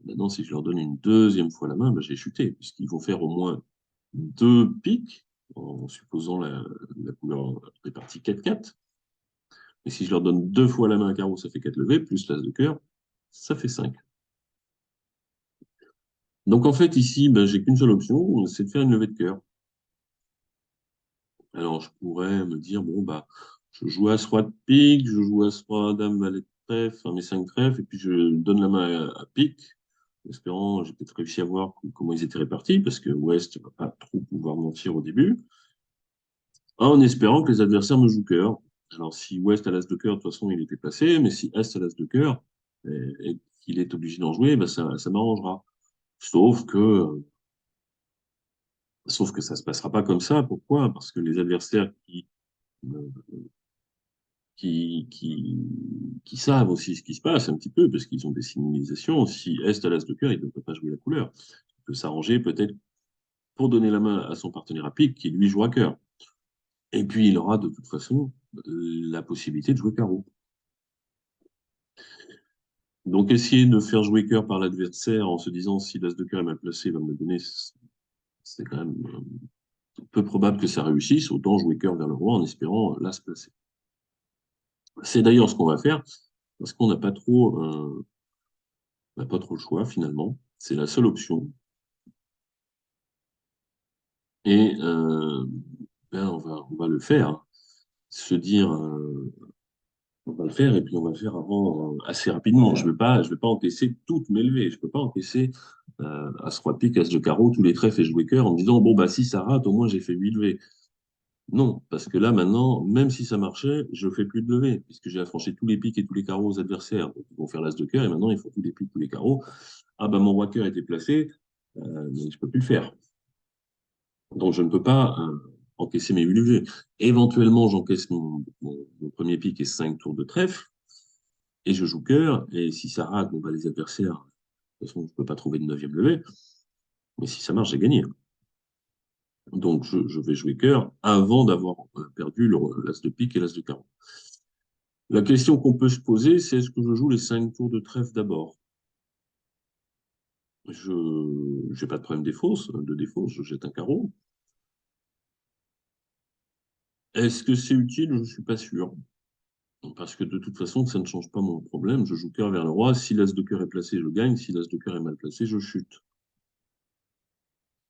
Maintenant, si je leur donne une deuxième fois la main, ben, j'ai chuté, puisqu'ils vont faire au moins deux piques, en supposant la couleur répartie 4-4. Et si je leur donne deux fois la main à carreau, ça fait 4 levées, plus l'as de cœur, ça fait 5. Donc en fait, ici, ben, j'ai qu'une seule option, c'est de faire une levée de cœur. Alors je pourrais me dire, bon, bah, je joue as roi de pique, je joue as roi dame valet de trèfle, enfin, mes 5 trèfles, et puis je donne la main à pique, en espérant, j'ai peut-être réussi à voir comment ils étaient répartis, parce que Ouest ne va pas trop pouvoir mentir au début, en espérant que les adversaires me jouent cœur. Alors si Ouest a l'as de cœur, de toute façon, il était passé, mais si Est a l'as de cœur, et qu'il est obligé d'en jouer, bah, ça m'arrangera. Sauf que Sauf que ça ne se passera pas comme ça. Pourquoi? Parce que les adversaires euh, qui savent aussi ce qui se passe un petit peu, parce qu'ils ont des signalisations, si Est a l'as de cœur, il ne peut pas jouer la couleur. Il peut s'arranger peut-être pour donner la main à son partenaire à pique, qui lui joue à cœur. Et puis il aura de toute façon la possibilité de jouer carreau. Donc essayer de faire jouer cœur par l'adversaire en se disant si l'as de cœur est mal placé, il va me le donner, c'est quand même peu probable que ça réussisse. Autant jouer cœur vers le roi en espérant l'as placé. C'est d'ailleurs ce qu'on va faire, parce qu'on n'a pas trop le choix finalement. C'est la seule option. Et ben, on va le faire. Hein. Se dire, on va le faire, et puis on va le faire avant assez rapidement. Je vais pas encaisser toutes mes levées. Je peux pas encaisser as roi de pique, as de carreau, tous les trèfles et jouer cœur en me disant, bon, bah si ça rate, au moins j'ai fait 8 levées. Non, parce que là, maintenant, même si ça marchait, je ne fais plus de levée, puisque j'ai affranchi tous les piques et tous les carreaux aux adversaires. Donc, ils vont faire l'as de cœur, et maintenant, ils font tous les piques, tous les carreaux. Ah, ben, mon roi cœur était placé, mais je ne peux plus le faire. Donc, je ne peux pas encaisser mes 8 levées. Éventuellement, j'encaisse mon premier pique et 5 tours de trèfle, et je joue cœur, et si ça rate, bon, bah, les adversaires toute façon, je ne peux pas trouver de neuvième levée. Mais si ça marche, j'ai gagné. Donc, je vais jouer cœur avant d'avoir perdu l'as de pique et l'as de carreau. La question qu'on peut se poser, c'est est-ce que je joue les 5 tours de trèfle d'abord? Je n'ai pas de problème de défausse, je jette un carreau. Est-ce que c'est utile? Je ne suis pas sûr. Parce que de toute façon, ça ne change pas mon problème. Je joue cœur vers le roi. Si l'as de cœur est placé, je gagne. Si l'as de cœur est mal placé, je chute.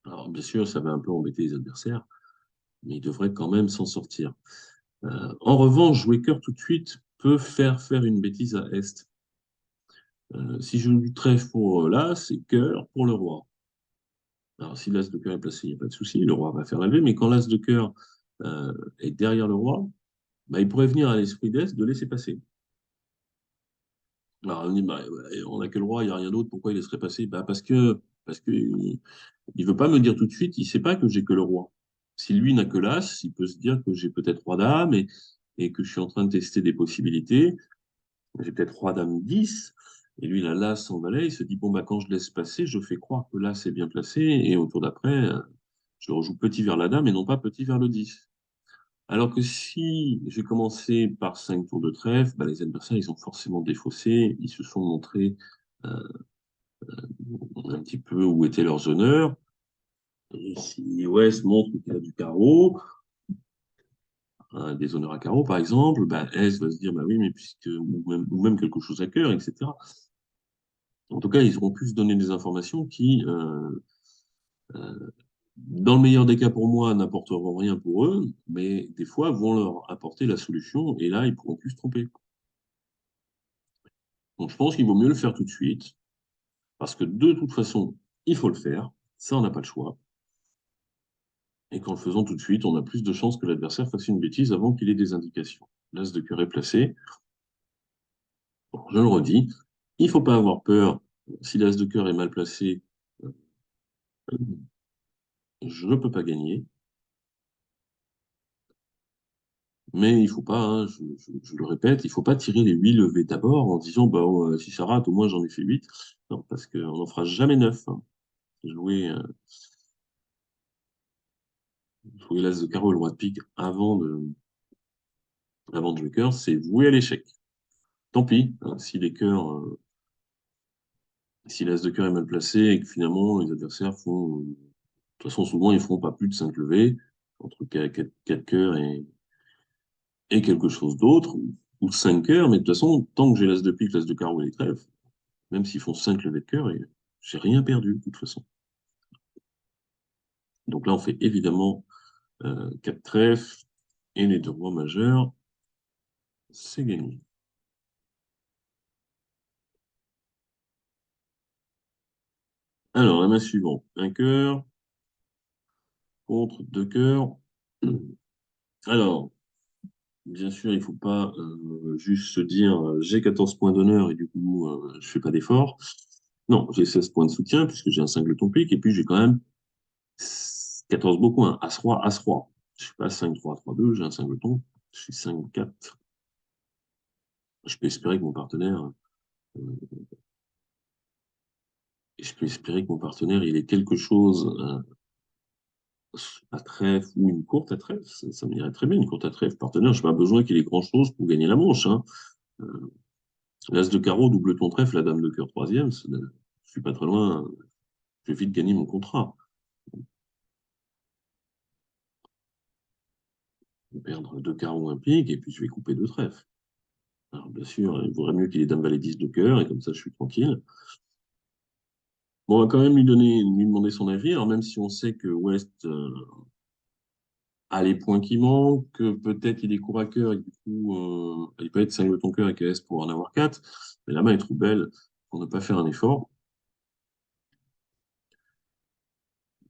Alors, bien sûr, ça va un peu embêter les adversaires, mais ils devraient quand même s'en sortir. En revanche, jouer cœur tout de suite peut faire une bêtise à Est. Si je joue trèfle pour l'As, c'est cœur pour le roi. Alors, si l'As de cœur est placé, il n'y a pas de souci, le roi va faire la levée, mais quand l'As de cœur est derrière le roi, bah, il pourrait venir à l'esprit d'Est de laisser passer. Alors, on dit, bah, on n'a que le roi, il n'y a rien d'autre, pourquoi il laisserait passer? Bah, parce que il veut pas me dire tout de suite, il sait pas que j'ai que le roi. Si lui n'a que l'As, il peut se dire que j'ai peut-être roi dame et que je suis en train de tester des possibilités. J'ai peut-être roi dame 10 et lui, il a l'As en valet, il se dit, bon, bah, quand je laisse passer, je fais croire que l'As est bien placé, et au tour d'après, je rejoue petit vers la dame et non pas petit vers le 10. Alors que si j'ai commencé par 5 tours de trèfle, bah, les adversaires, ils ont forcément défaussé, ils se sont montrés euh, un petit peu où étaient leurs honneurs. Et si West montre qu'il a du carreau, des honneurs à carreau par exemple, bah, S va se dire, bah oui, mais puisque, ou même quelque chose à cœur, etc. En tout cas, ils auront pu se donner des informations qui, euh, dans le meilleur des cas pour moi, n'apporteront rien pour eux, mais des fois vont leur apporter la solution, et là, ils pourront plus se tromper. Donc je pense qu'il vaut mieux le faire tout de suite, parce que de toute façon, il faut le faire, ça, on n'a pas le choix. Et qu'en le faisant tout de suite, on a plus de chances que l'adversaire fasse une bêtise avant qu'il ait des indications. L'as de cœur est placé. Bon, je le redis, il ne faut pas avoir peur. Si l'as de cœur est mal placé, euh, je ne peux pas gagner. Mais il faut pas, hein, je le répète, il faut pas tirer les 8 levées d'abord en disant bah, si ça rate, au moins j'en ai fait 8. Non, parce qu'on n'en fera jamais 9. Hein. Jouer, jouer l'as de carreau et le roi de pique avant de jouer cœur, c'est voué à l'échec. Tant pis, hein, si l'as de cœur est mal placé et que finalement les adversaires font. De toute façon, souvent ils feront pas plus de 5 levées, entre 4 cœurs et quelque chose d'autre, ou 5 cœurs, mais de toute façon, tant que j'ai l'as de pique, l'as de carreau et les trèfles, même s'ils font 5 levées de cœur, j'ai rien perdu de toute façon. Donc là, on fait évidemment 4 trèfles et les deux rois majeurs, c'est gagné. Alors, la main suivante, un cœur contre deux cœurs. Alors, bien sûr, il ne faut pas juste se dire j'ai 14 points d'honneur et du coup, je ne fais pas d'effort. Non, j'ai 16 points de soutien puisque j'ai un singleton pique et puis j'ai quand même 14 beaux points. As-roi, As-roi. Je ne suis pas 5-3, 3-2, j'ai un singleton. Je suis 5-4. Je peux espérer que mon partenaire, euh, il ait quelque chose à trèfle ou une courte à trèfle. Ça m'irait très bien, une courte à trèfle. Partenaire, je n'ai pas besoin qu'il ait grand-chose pour gagner la manche. Hein. Euh, L'as de carreau, double ton trèfle, la dame de cœur troisième. Je suis pas très loin. Je vais vite gagner mon contrat. Je vais perdre deux carreaux, un pique, et puis je vais couper deux trèfles. Alors, bien sûr, il vaudrait mieux qu'il ait dame valet 10 de cœur, et comme ça, je suis tranquille. Bon, on va quand même lui demander son avis. Alors, même si on sait que West a les points qui manquent, que peut-être il est court à cœur, et du coup, il peut être 5 de ton cœur et que S pour en avoir 4, mais la main est trop belle pour ne pas faire un effort,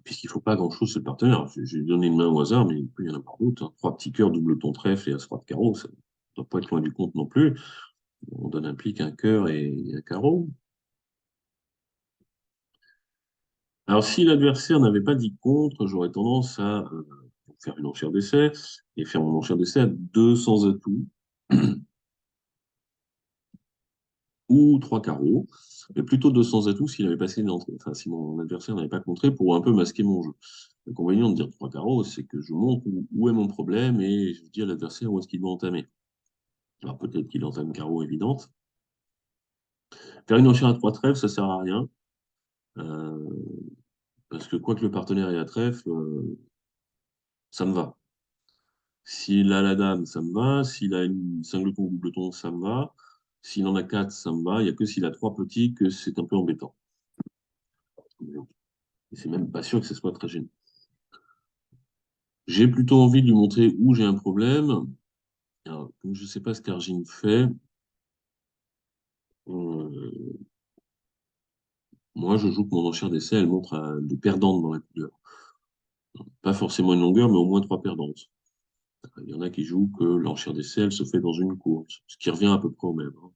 puisqu'il ne faut pas grand-chose sur le partenaire. J'ai donné une main au hasard, mais il peut y en avoir d'autres. Hein. Trois petits cœurs, double ton trèfle et As-roi de carreau, ça ne doit pas être loin du compte non plus. On donne un pique, un cœur et un carreau. Alors, si l'adversaire n'avait pas dit contre, j'aurais tendance à faire une enchère d'essai et faire mon enchère d'essai à 200 atouts. ou trois carreaux, mais plutôt deux sans atout s'il avait passé une entrée, enfin si mon adversaire n'avait pas contré pour un peu masquer mon jeu. L'inconvénient de dire trois carreaux, c'est que je montre où est mon problème et je dis à l'adversaire où est-ce qu'il doit entamer. Alors peut-être qu'il entame carreau évidente. Faire une enchère à trois trèfles, ça sert à rien. euh, Parce que quoi que le partenaire ait à trèfle, ça me va. S'il a la dame, ça me va. S'il a une singleton ou doubleton, ça me va. S'il en a quatre, ça me va. Il n'y a que s'il a trois petits que c'est un peu embêtant. Et c'est même pas sûr que ce soit très gênant. J'ai plutôt envie de lui montrer où j'ai un problème. Alors, comme je ne sais pas ce qu'Argine fait, euh, moi je joue que mon enchère d'essai, elle montre des perdantes dans la couleur. Pas forcément une longueur, mais au moins trois perdantes. Il y en a qui jouent que l'enchère d'essai, elle se fait dans une course, ce qui revient à peu près au même, hein.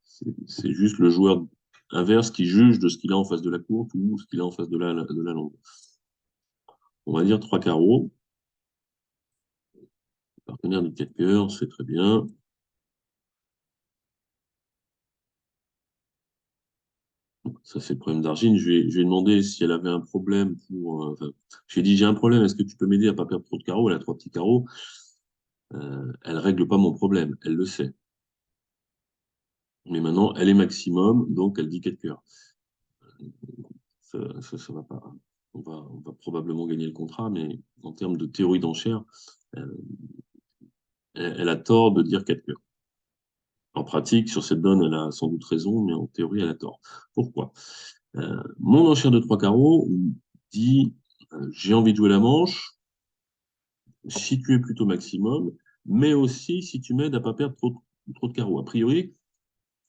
C'est juste le joueur inverse qui juge de ce qu'il a en face de la courte ou ce qu'il a en face de la longue. On va dire trois carreaux. Partenaire de quatre cœurs, c'est très bien. Ça, c'est le problème d'Argine. Je lui ai demandé si elle avait un problème pour. Enfin, je lui ai dit, j'ai un problème, est-ce que tu peux m'aider à pas perdre trop de carreaux? Elle a trois petits carreaux. Elle règle pas mon problème, elle le sait. Mais maintenant, elle est maximum, donc elle dit quatre cœurs. Ça va pas. On va probablement gagner le contrat, mais en termes de théorie d'enchère, euh, elle a tort de dire quatre cœurs. En pratique, sur cette donne, elle a sans doute raison, mais en théorie, elle a tort. Pourquoi? Mon enchère de trois carreaux dit j'ai envie de jouer la manche, si tu es plutôt maximum, mais aussi si tu m'aides à pas perdre trop de carreaux. A priori,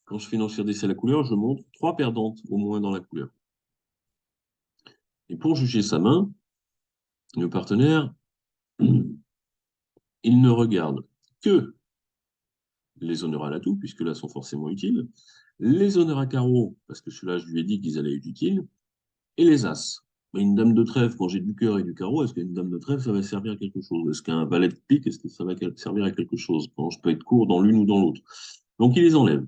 quand je fais une enchère d'essai à la couleur, je montre trois perdantes au moins dans la couleur. Et pour juger sa main, le partenaire, il ne regarde que les honneurs à l'atout, puisque là sont forcément utiles, les honneurs à carreau, parce que ceux-là, je lui ai dit qu'ils allaient être utiles, et les as. Mais une dame de trèfle, quand j'ai du cœur et du carreau, est-ce qu'une dame de trèfle, ça va servir à quelque chose? Est-ce qu'un valet de pique, est-ce que ça va servir à quelque chose? Quand je peux être court dans l'une ou dans l'autre. Donc, il les enlève.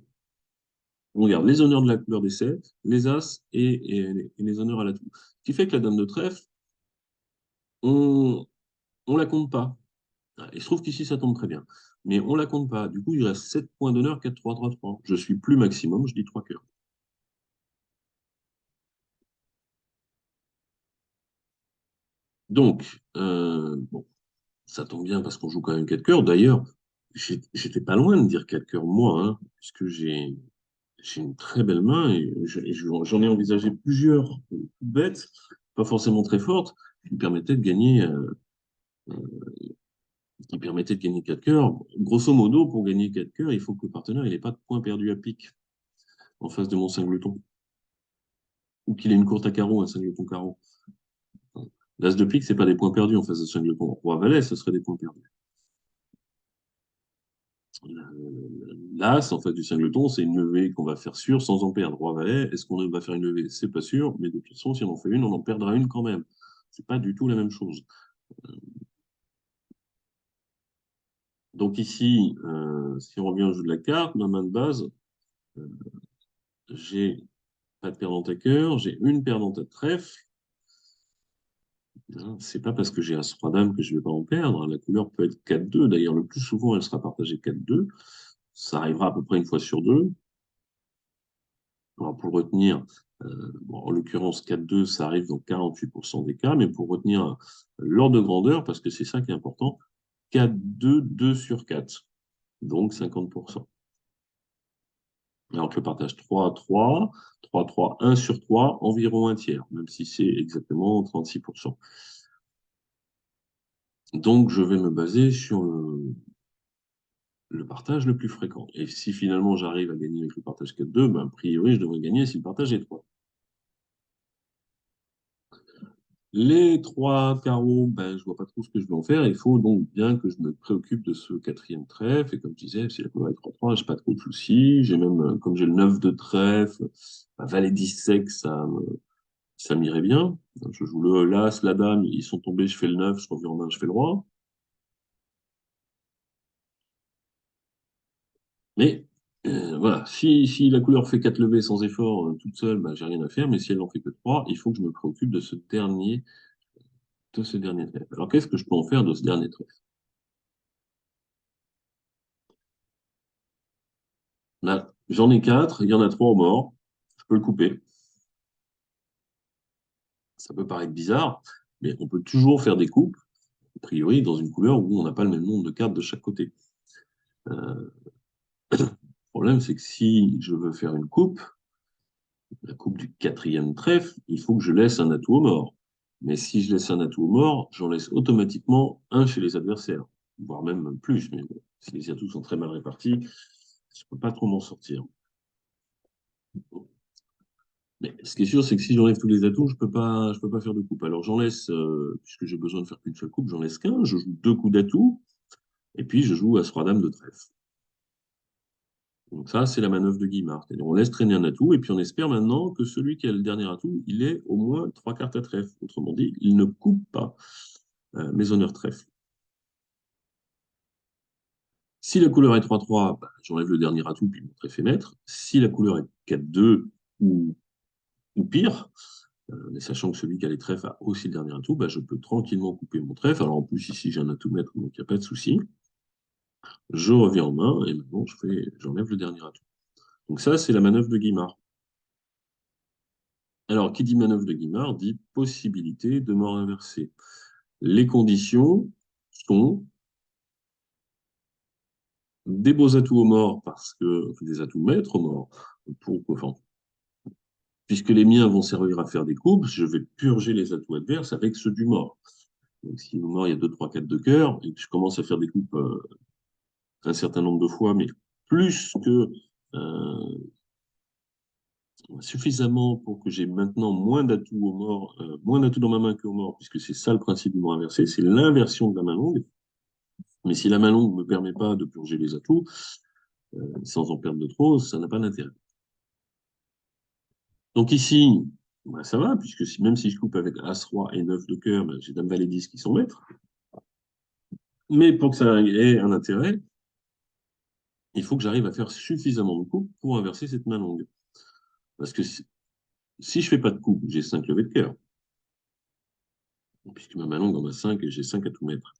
On regarde les honneurs de la couleur des 7, les as et les honneurs à l'atout. Ce qui fait que la dame de trèfle, on ne la compte pas. Et je trouve qu'ici, ça tombe très bien. Mais on ne la compte pas. Du coup, il reste 7 points d'honneur, 4, 3, 3, 3. Je suis plus maximum, je dis 3 cœurs. Donc, bon, ça tombe bien parce qu'on joue quand même 4 cœurs. D'ailleurs, j'étais pas loin de dire 4 cœurs moi, hein, puisque j'ai une très belle main et j'en ai envisagé plusieurs bêtes, pas forcément très fortes, qui permettaient de gagner, qui permettaient de gagner 4 cœurs. Grosso modo, pour gagner 4 cœurs, il faut que le partenaire n'ait pas de points perdus à pique en face de mon singleton. Ou qu'il ait une courte à carreau, un singleton carreau. L'as de pique, c'est pas des points perdus en face de singleton. Roi valet, ce serait des points perdus. L'as, en fait, du singleton, c'est une levée qu'on va faire sûre sans en perdre. Roi valet, est-ce qu'on va faire une levée? C'est pas sûr, mais de toute façon, si on en fait une, on en perdra une quand même. C'est pas du tout la même chose. Donc ici, si on revient au jeu de la carte, ma main de base, euh, j'ai pas de perdante à cœur, j'ai une perdante à trèfle. Hein, c'est pas parce que j'ai as roi dame que je vais pas en perdre. La couleur peut être 4-2. D'ailleurs, le plus souvent, elle sera partagée 4-2. Ça arrivera à peu près une fois sur deux. Alors, pour retenir, bon, en l'occurrence, 4-2, ça arrive dans 48% des cas, mais pour retenir l'ordre de grandeur, parce que c'est ça qui est important, 4-2, 2 sur 4, donc 50%. Alors que le partage 3-3, 3-3, 1 sur 3, environ un tiers, même si c'est exactement 36%. Donc, je vais me baser sur le partage le plus fréquent. Et si finalement j'arrive à gagner avec le partage 4-2, ben, a priori, je devrais gagner si le partage est 3. Les trois carreaux, ben, je vois pas trop ce que je vais en faire. Il faut donc bien que je me préoccupe de ce quatrième trèfle. Et comme je disais, si la couleur est 3-3, j'ai pas trop de soucis. J'ai même, comme j'ai le 9 de trèfle, valet 10 sec, ça m'irait bien. Je joue le l'as, la dame, ils sont tombés, je fais le 9, je reviens en main, je fais le roi. Mais Voilà, si la couleur fait 4 levées sans effort toute seule, bah, j'ai rien à faire, mais si elle n'en fait que 3, il faut que je me préoccupe de ce dernier trèfle. Alors qu'est-ce que je peux en faire de ce dernier trèfle? Là, j'en ai 4, il y en a 3 au mort, je peux le couper. Ça peut paraître bizarre, mais on peut toujours faire des coupes, a priori, dans une couleur où on n'a pas le même nombre de cartes de chaque côté. Le problème, c'est que si je veux faire une coupe, la coupe du quatrième trèfle, il faut que je laisse un atout au mort. Mais si je laisse un atout au mort, j'en laisse automatiquement un chez les adversaires, voire même plus. Mais bon, si les atouts sont très mal répartis, je ne peux pas trop m'en sortir. Mais ce qui est sûr, c'est que si j'enlève tous les atouts, je peux pas faire de coupe. Alors j'en laisse, puisque j'ai besoin de faire qu'une seule coupe, j'en laisse qu'un. Je joue 2 coups d'atout, et puis je joue As-Roi-Dame de trèfle. Donc ça, c'est la manœuvre de Guimard. C'est-à-dire on laisse traîner un atout, et puis on espère maintenant que celui qui a le dernier atout, il ait au moins 3 cartes à trèfle. Autrement dit, il ne coupe pas mes honneurs trèfle. Si la couleur est 3-3, bah, j'enlève le dernier atout, puis mon trèfle est maître. Si la couleur est 4-2 ou pire, mais sachant que celui qui a les trèfles a aussi le dernier atout, bah, je peux tranquillement couper mon trèfle. Alors en plus, ici, j'ai un atout maître, donc il n'y a pas de souci. Je reviens en main, et maintenant, j'enlève le dernier atout. Donc ça, c'est la manœuvre de Guimard. Alors, qui dit manœuvre de Guimard dit possibilité de mort inversée. Les conditions sont des beaux atouts aux morts, des atouts maîtres aux morts, enfin, puisque les miens vont servir à faire des coupes, je vais purger les atouts adverses avec ceux du mort. Donc, si au mort, il y a 2, 3, 4 de cœur, et que je commence à faire des coupes un certain nombre de fois, mais plus que suffisamment pour que j'ai maintenant moins d'atouts au mort, moins d'atouts dans ma main qu'au mort, puisque c'est ça le principe du mort inversé, c'est l'inversion de la main longue. Mais si la main longue ne me permet pas de purger les atouts, sans en perdre de trop, ça n'a pas d'intérêt. Donc ici, bah, ça va, puisque même si je coupe avec As-Roi et 9 de cœur, bah, j'ai Dame Valet 10 qui sont maîtres. Mais pour que ça ait un intérêt, il faut que j'arrive à faire suffisamment de coups pour inverser cette main longue. Parce que si je fais pas de coups, j'ai 5 levées de cœur. Puisque ma main longue en a 5 et j'ai 5 à tout mettre.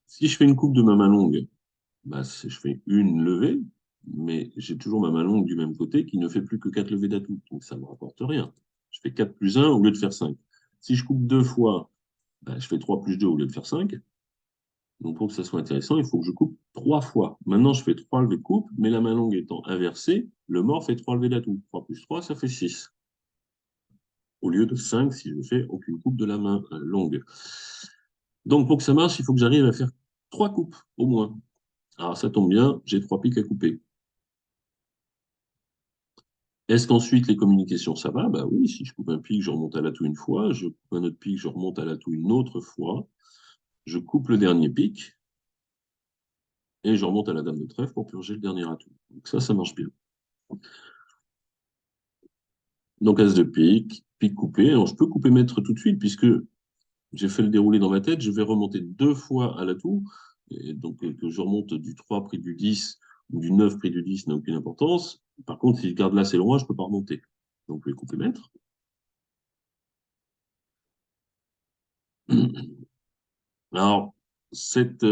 Si je fais une coupe de ma main longue, bah, je fais une levée, mais j'ai toujours ma main longue du même côté qui ne fait plus que 4 levées d'atout. Donc ça ne me rapporte rien. Je fais 4 plus 1 au lieu de faire 5. Si je coupe 2 fois, bah, je fais 3 plus 2 au lieu de faire 5. Donc pour que ça soit intéressant, il faut que je coupe 3 fois. Maintenant, je fais 3 levées de coupe, mais la main longue étant inversée, le mort fait 3 levées d'atout. 3 plus 3, ça fait 6. Au lieu de 5 si je ne fais aucune coupe de la main longue. Donc pour que ça marche, il faut que j'arrive à faire 3 coupes au moins. Alors ça tombe bien, j'ai 3 pics à couper. Est-ce qu'ensuite les communications, ça va? Bah oui, si je coupe un pic, je remonte à l'atout une fois, je coupe un autre pic, je remonte à l'atout une autre fois, je coupe le dernier pic, et je remonte à la dame de trèfle pour purger le dernier atout. Donc ça marche bien. Donc as de pique, pique coupé. Alors je peux couper maître tout de suite, puisque j'ai fait le déroulé dans ma tête, je vais remonter 2 fois à l'atout, et donc que je remonte du 3 prix du 10 ou du 9 prix du 10 n'a aucune importance. Par contre, si je garde là, c'est loin, je ne peux pas remonter. Donc je vais couper maître. Alors, cette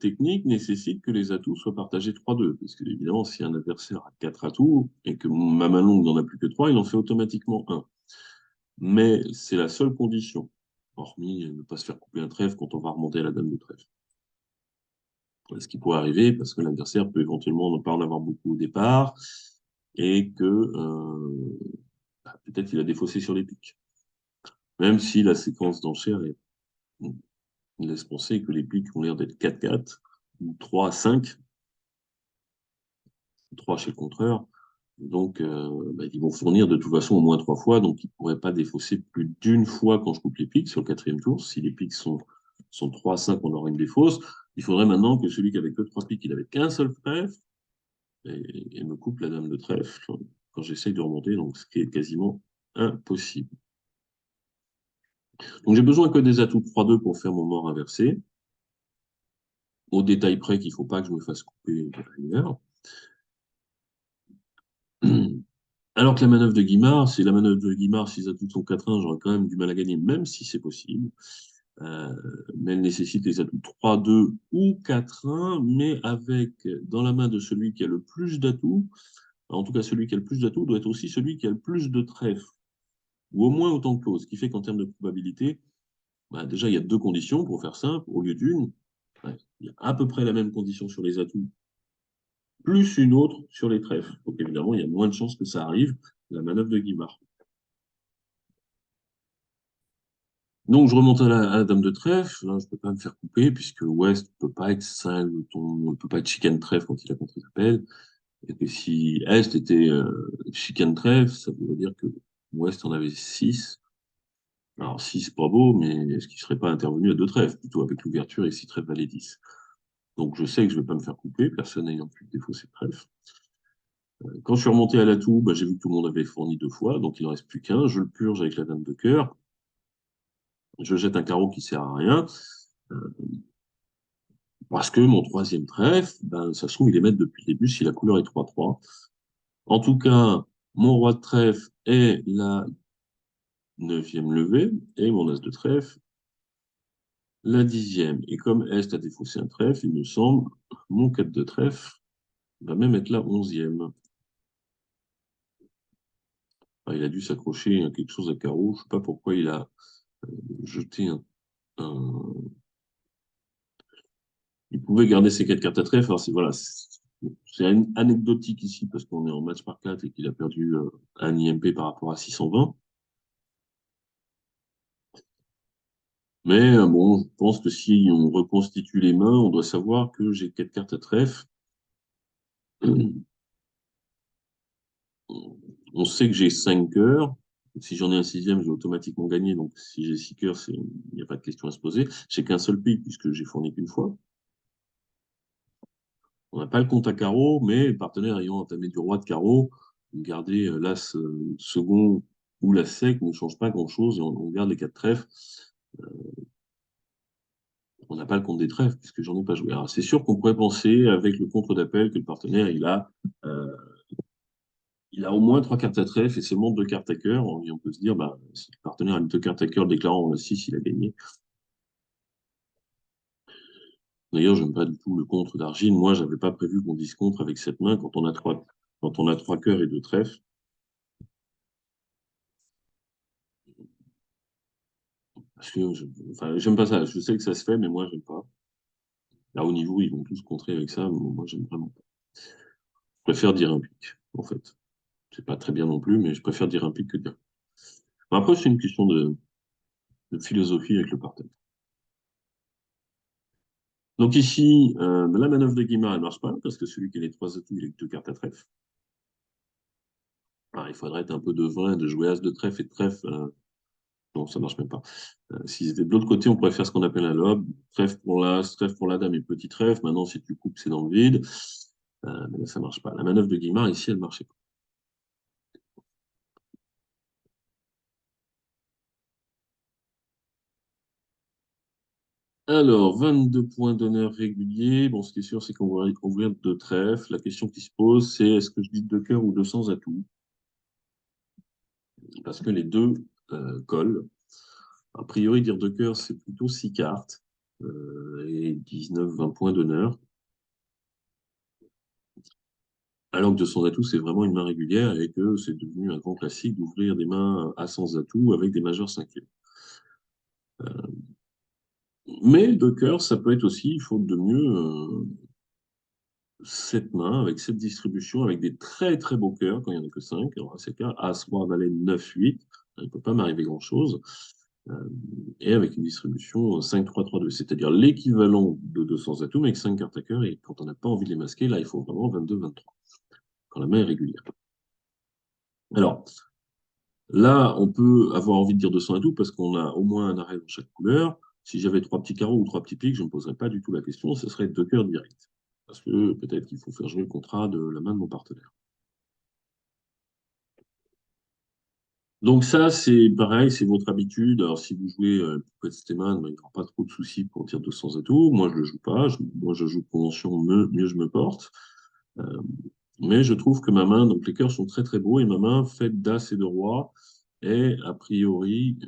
technique nécessite que les atouts soient partagés 3-2, parce que évidemment, si un adversaire a 4 atouts et que ma main longue n'en a plus que 3, il en fait automatiquement un. Mais c'est la seule condition, hormis ne pas se faire couper un trèfle quand on va remonter à la dame de trèfle. Ce qui pourrait arriver, parce que l'adversaire peut éventuellement ne pas en avoir beaucoup au départ, et que peut-être il a défaussé sur les piques. Même si la séquence d'enchères laisse penser que les piques ont l'air d'être 4-4, ou 3-5, 3 chez le contreur. Donc, ils vont fournir de toute façon au moins 3 fois, donc ils ne pourraient pas défausser plus d'une fois quand je coupe les pics sur le quatrième tour. Si les pics sont 3 à 5, on aura une défausse. Il faudrait maintenant que celui qui avait que 3 pics, il avait qu'un seul trèfle, et me coupe la dame de trèfle quand j'essaye de remonter, donc ce qui est quasiment impossible. Donc j'ai besoin que des atouts de 3-2 pour faire mon mort inversé, au détail près qu'il ne faut pas que je me fasse couper de la lumière. Alors que la manœuvre de Guimard, c'est la manœuvre de Guimard, si les atouts sont 4-1, j'aurais quand même du mal à gagner, même si c'est possible. Euh, mais elle nécessite les atouts 3-2 ou 4-1, mais avec dans la main de celui qui a le plus d'atouts, en tout cas celui qui a le plus d'atouts doit être aussi celui qui a le plus de trèfles, ou au moins autant que l'autre, ce qui fait qu'en termes de probabilité, bah, déjà il y a deux conditions pour faire simple, au lieu d'une. Ouais, il y a à peu près la même condition sur les atouts, plus une autre sur les trèfles. Donc évidemment, il y a moins de chances que ça arrive, la manœuvre de Guimard. Donc, je remonte à la dame de trèfle. Là, je peux pas me faire couper puisque West peut pas être 5, ne peut pas être chicane trèfle quand il a contre-appel. Et que si Est était chicane trèfle, ça voudrait dire que West en avait 6. Alors, 6 pas beau, mais est-ce qu'il serait pas intervenu à deux trèfles, plutôt avec l'ouverture et 6 trèfles valet 10. Donc, je sais que je vais pas me faire couper, personne n'ayant pu défausser de trèfle. Quand je suis remonté à l'atout, bah, j'ai vu que tout le monde avait fourni deux fois, donc il ne reste plus qu'un. Je le purge avec la dame de cœur. Je jette un carreau qui sert à rien. Euh, Parce que mon troisième trèfle, ben, ça se trouve, il est maître depuis le début si la couleur est 3-3. En tout cas, mon roi de trèfle est la neuvième levée et mon as de trèfle la dixième. Et comme Est a défaussé un trèfle, il me semble, mon 4 de trèfle va même être la onzième. Ah, il a dû s'accrocher à quelque chose à carreau. Je ne sais pas pourquoi il a jeté un- Il pouvait garder ses 4 cartes à trèfle. Alors, c'est voilà, c'est anecdotique ici parce qu'on est en match par 4 et qu'il a perdu un IMP par rapport à 620. Mais bon, je pense que si on reconstitue les mains, on doit savoir que j'ai 4 cartes à trèfle. On sait que j'ai 5 cœurs. Si j'en ai un sixième, j'ai automatiquement gagné. Donc si j'ai 6 cœurs, il n'y a pas de question à se poser. J'ai qu'un seul pic puisque j'ai fourni qu'une fois. On n'a pas le compte à carreau, mais le partenaire ayant entamé du roi de carreau, garder l'as second ou l'as sec ne change pas grand-chose et on garde les 4 trèfles. On n'a pas le compte des trèfles puisque j'en ai pas joué. Alors c'est sûr qu'on pourrait penser avec le contre d'appel que le partenaire euh, il a au moins trois cartes à trèfle et seulement deux cartes à cœur. Et on peut se dire, bah, si le partenaire a deux cartes à cœur déclarant la 6, il a gagné. D'ailleurs, je n'aime pas du tout le contre d'Argile. Moi, j'avais pas prévu qu'on dise contre avec cette main quand on a trois cœurs et deux trèfles. Parce que enfin, j'aime pas ça. Je sais que ça se fait, mais moi, j'aime pas. Là, au niveau, ils vont tous contrer avec ça. Mais moi, j'aime vraiment pas. Je préfère dire un pic, en fait. C'est pas très bien non plus, mais je préfère dire un pic que dire. Bon, après, c'est une question de philosophie avec le partenaire. Donc ici, la manœuvre de Guimard, elle marche pas, parce que celui qui a les trois atouts, il a que deux cartes à trèfle. Alors, il faudrait être un peu de vin, de jouer as de trèfle et de trèfle. Non, ça marche même pas. S'ils étaient de l'autre côté, on pourrait faire ce qu'on appelle un lob. Trèfle pour l'as, trèfle pour la dame et petit trèfle. Maintenant, si tu coupes, c'est dans le vide. Mais là, ça marche pas. La manœuvre de Guimard, ici, elle marchait pas. Alors, 22 points d'honneur réguliers. Bon, ce qui est sûr, c'est qu'on va ouvrir deux trèfles. La question qui se pose, c'est est-ce que je dis deux cœurs ou 200 atouts? Parce que les deux collent. A priori, dire deux cœurs, c'est plutôt 6 cartes et 19-20 points d'honneur. Alors que 200 atouts, c'est vraiment une main régulière et que c'est devenu un grand classique d'ouvrir des mains à 100 atouts avec des majeurs cinquièmes. Mais deux cœurs, ça peut être aussi, faute de mieux, sept mains avec cette distribution, avec des très très beaux cœurs quand il n'y en a que 5. Alors, à ces cas, As, Roi, Valet, 9, 8. Il ne peut pas m'arriver grand-chose. Euh, et avec une distribution 5-3-3-2, c'est-à-dire l'équivalent de 200 atouts, mais avec 5 cartes à cœur. Et quand on n'a pas envie de les masquer, là, il faut vraiment 22-23, quand la main est régulière. Alors, là, on peut avoir envie de dire 200 atouts parce qu'on a au moins un arrêt dans chaque couleur. Si j'avais trois petits carreaux ou trois petits pics, je ne me poserais pas du tout la question, ce serait deux cœurs directs. Parce que peut-être qu'il faut faire jouer le contrat de la main de mon partenaire. Donc ça, c'est pareil, c'est votre habitude. Alors si vous jouez Pocket Steman, ben, il n'y aura pas trop de soucis pour dire 200 atouts. Moi, je ne le joue pas. Moi, je joue convention, mieux je me porte. Euh, Mais je trouve que ma main, donc les cœurs sont très très beaux, et ma main faite d'as et de roi est a priori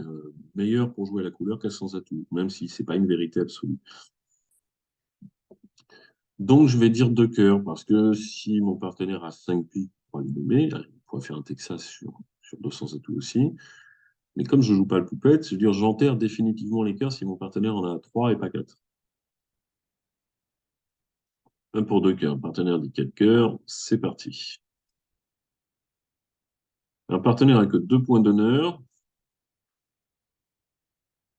meilleure pour jouer à la couleur qu'à sans atout, même si c'est pas une vérité absolue. Donc je vais dire deux cœurs, parce que si mon partenaire a 5 piques, on pourra le nommer, il pourra faire un Texas sur 200 atouts aussi. Mais comme je joue pas le poupette, je veux dire, j'enterre définitivement les cœurs si mon partenaire en a 3 et pas 4. Un pour deux cœurs, un partenaire dit 4 cœurs, c'est parti. Un partenaire a que 2 points d'honneur,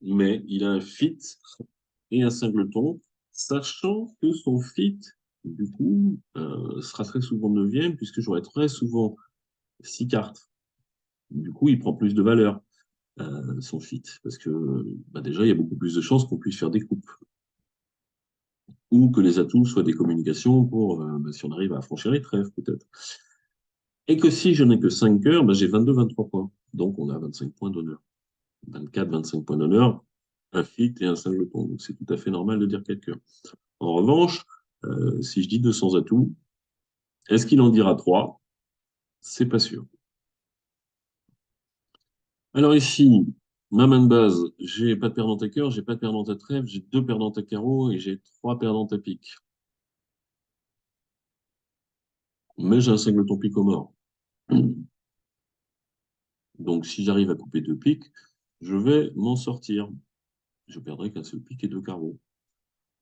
mais il a un fit et un singleton, sachant que son fit, du coup, sera très souvent neuvième, puisque j'aurai très souvent 6 cartes. Du coup, il prend plus de valeur, son fit, parce que bah, déjà, il y a beaucoup plus de chances qu'on puisse faire des coupes, ou que les atouts soient des communications pour, bah, si on arrive à franchir les trèfles, peut-être. Et que si je n'ai que 5 cœurs, bah, j'ai 22-23 points. Donc, on a 25 points d'honneur. 24-25 points d'honneur, un fit et un singleton. Donc, c'est tout à fait normal de dire 4 cœurs. En revanche, si je dis 200 atouts, est-ce qu'il en dira 3? C'est pas sûr. Alors ici, ma main de base, j'ai pas de perdante à cœur, j'ai pas de perdante à trèfle, j'ai 2 perdantes à carreau et j'ai 3 perdantes à pique. Mais j'ai un singleton pique au mort. Donc si j'arrive à couper 2 piques, je vais m'en sortir. Je perdrai qu'un seul pique et 2 carreaux.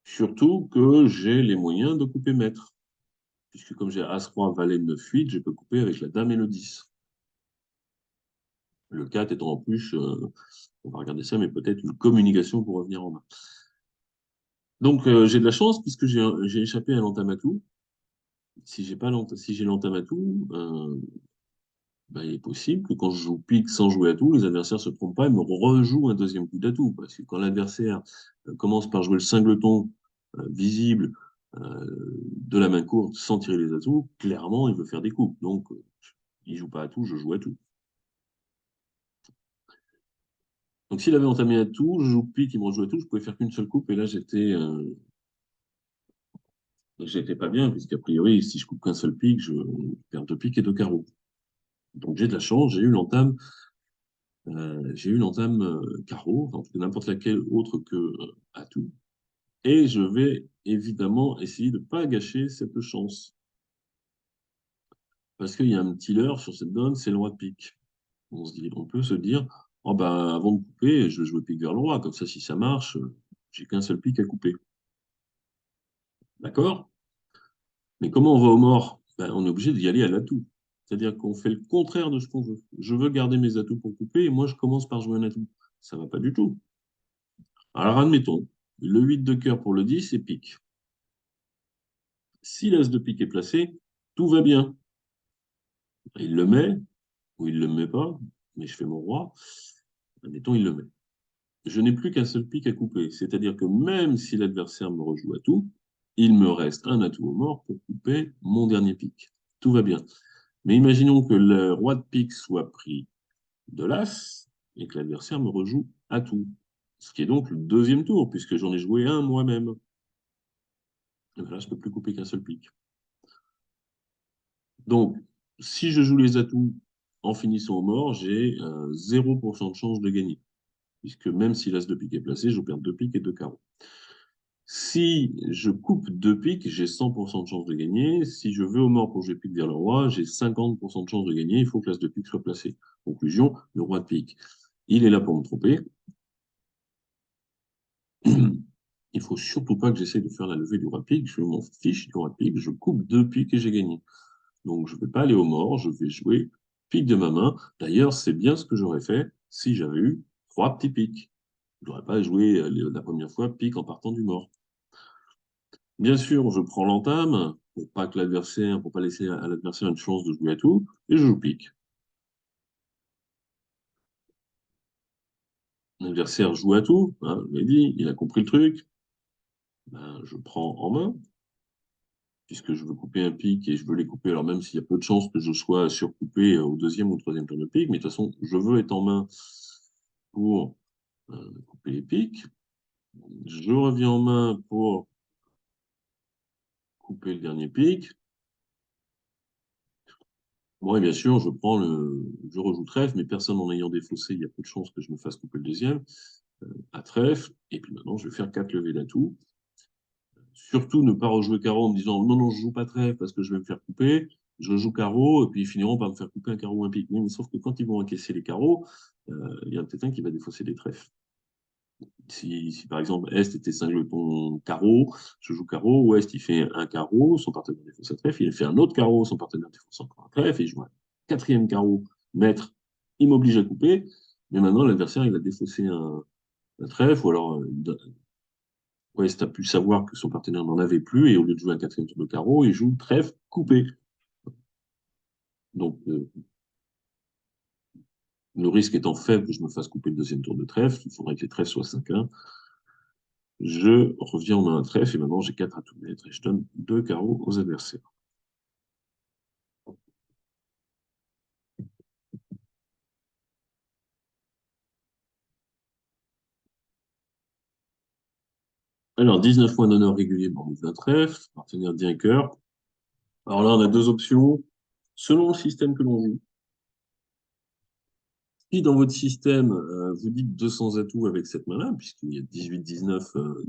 Surtout que j'ai les moyens de couper maître. Puisque comme j'ai As-Roi, Valet, 9, 8, je peux couper avec la Dame et le 10. Le 4 étant en plus, on va regarder ça, mais peut-être une communication pour revenir en main. Donc j'ai de la chance puisque j'ai échappé à l'entamatou. Si j'ai pas si j'ai l'entamatou, bah, il est possible que quand je joue pique sans jouer à tout, les adversaires se trompent pas et me rejouent un deuxième coup d'atout. Parce que quand l'adversaire commence par jouer le singleton visible de la main courte sans tirer les atouts, clairement il veut faire des coups. Donc il joue pas à tout, je joue à tout. Donc s'il avait entamé à tout, je joue pique, il me rejoue à tout, je pouvais faire qu'une seule coupe et là j'étais pas bien, puisqu'a priori, si je coupe qu'un seul pique, je perds 2 piques et 2 carreaux. Donc j'ai de la chance, j'ai eu l'entame carreau, enfin, n'importe laquelle autre que atout. Et je vais évidemment essayer de ne pas gâcher cette chance. Parce qu'il y a un petit leurre sur cette donne, c'est le roi de pique. On peut se dire, oh ben, avant de couper, je vais jouer pique vers le roi, comme ça si ça marche, j'ai qu'un seul pique à couper. D'accord? Mais comment on va au mort? Ben, on est obligé d'y aller à l'atout. C'est-à-dire qu'on fait le contraire de ce qu'on veut. Je veux garder mes atouts pour couper et moi je commence par jouer un atout. Ça va pas du tout. Alors admettons, le 8 de cœur pour le 10 et pique. Si l'as de pique est placé, tout va bien. Il le met ou il ne le met pas, mais je fais mon roi. Admettons, il le met. Je n'ai plus qu'un seul pique à couper. C'est-à-dire que même si l'adversaire me rejoue à tout, il me reste un atout au mort pour couper mon dernier pique. Tout va bien. Mais imaginons que le roi de pique soit pris de l'as et que l'adversaire me rejoue à tout. Ce qui est donc le deuxième tour, puisque j'en ai joué un moi-même. Et là, je ne peux plus couper qu'un seul pique. Donc, si je joue les atouts en finissant au mort, j'ai 0% de chance de gagner. Puisque même si l'as de pique est placé, je perds 2 piques et 2 carreaux. Si je coupe 2 piques, j'ai 100% de chance de gagner. Si je vais au mort pour jouer pique vers le roi, j'ai 50% de chance de gagner. Il faut que l'as de pique soit placé. Conclusion, le roi de pique. Il est là pour me tromper. Il faut surtout pas que j'essaie de faire la levée du roi de pique. Je m'en fiche du roi de pique. Je coupe 2 piques et j'ai gagné. Donc, je ne vais pas aller au mort, je vais jouer pique de ma main. D'ailleurs, c'est bien ce que j'aurais fait si j'avais eu 3 petits piques. Je n'aurais pas joué la première fois pique en partant du mort. Bien sûr, je prends l'entame pour pas laisser à l'adversaire une chance de jouer à tout, et je joue pique. L'adversaire joue à tout, hein, je l'ai dit, il a compris le truc. Ben, je prends en main, puisque je veux couper un pic et je veux les couper, alors même s'il y a peu de chances que je sois surcoupé au deuxième ou au troisième tour de pique, mais de toute façon, je veux être en main pour couper les pics. Je reviens en main pour couper le dernier pic. Moi, bien sûr, je rejoue trèfle, mais personne en ayant défaussé, il y a peu de chances que je me fasse couper le deuxième à trèfle. Et puis maintenant, je vais faire 4 levées d'atout. Surtout ne pas rejouer carreau en me disant non, non, je joue pas trèfle parce que je vais me faire couper. Je joue carreau, et puis ils finiront par me faire couper un carreau ou un pique. Oui, mais sauf que quand ils vont encaisser les carreaux, il y en a peut-être un qui va défausser des trèfles. Si par exemple Est était singleton carreau, je joue carreau, Ouest il fait un carreau, son partenaire défausse un trèfle, il fait un autre carreau, son partenaire défausse encore un trèfle, et je joue un quatrième carreau, maître, il m'oblige à couper, mais maintenant l'adversaire il a défaussé un trèfle, ou alors Ouest a pu savoir que son partenaire n'en avait plus, et au lieu de jouer un quatrième tour de carreau, il joue trèfle coupé. Donc le risque étant faible que je me fasse couper le deuxième tour de trèfle, il faudrait que les trèfles soient 5-1. Je reviens en main un trèfle et maintenant j'ai 4 à tout mettre et je donne 2 carreaux aux adversaires. Alors, 19 points d'honneur réguliers dans un trèfle, partenaire dit un cœur. Alors là, on a deux options. Selon le système que l'on joue, si dans votre système, vous dites 200 atouts avec cette main-là, puisqu'il y a 18-19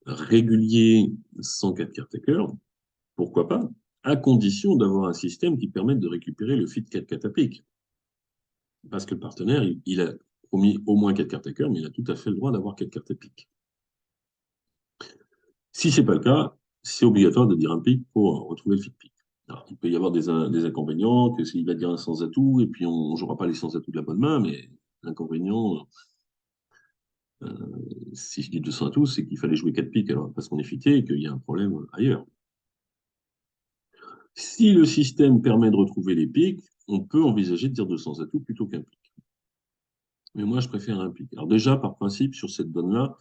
réguliers sans 4 cartes à cœur, pourquoi pas, à condition d'avoir un système qui permette de récupérer le fit 4-4 à pique. Parce que le partenaire, il a promis au moins 4 cartes à cœur, mais il a tout à fait le droit d'avoir 4 cartes à pique. Si ce n'est pas le cas, c'est obligatoire de dire un pic pour retrouver le fit pic. Alors, il peut y avoir des inconvénients, que s'il va dire un sans atout, et puis on ne jouera pas les sans atouts de la bonne main, mais l'inconvénient, si je dis 200 atouts, c'est qu'il fallait jouer 4 piques alors parce qu'on est fité et qu'il y a un problème ailleurs. Si le système permet de retrouver les pics, on peut envisager de dire 200 atouts plutôt qu'un pic. Mais moi, je préfère un pic. Alors déjà, par principe, sur cette donne-là,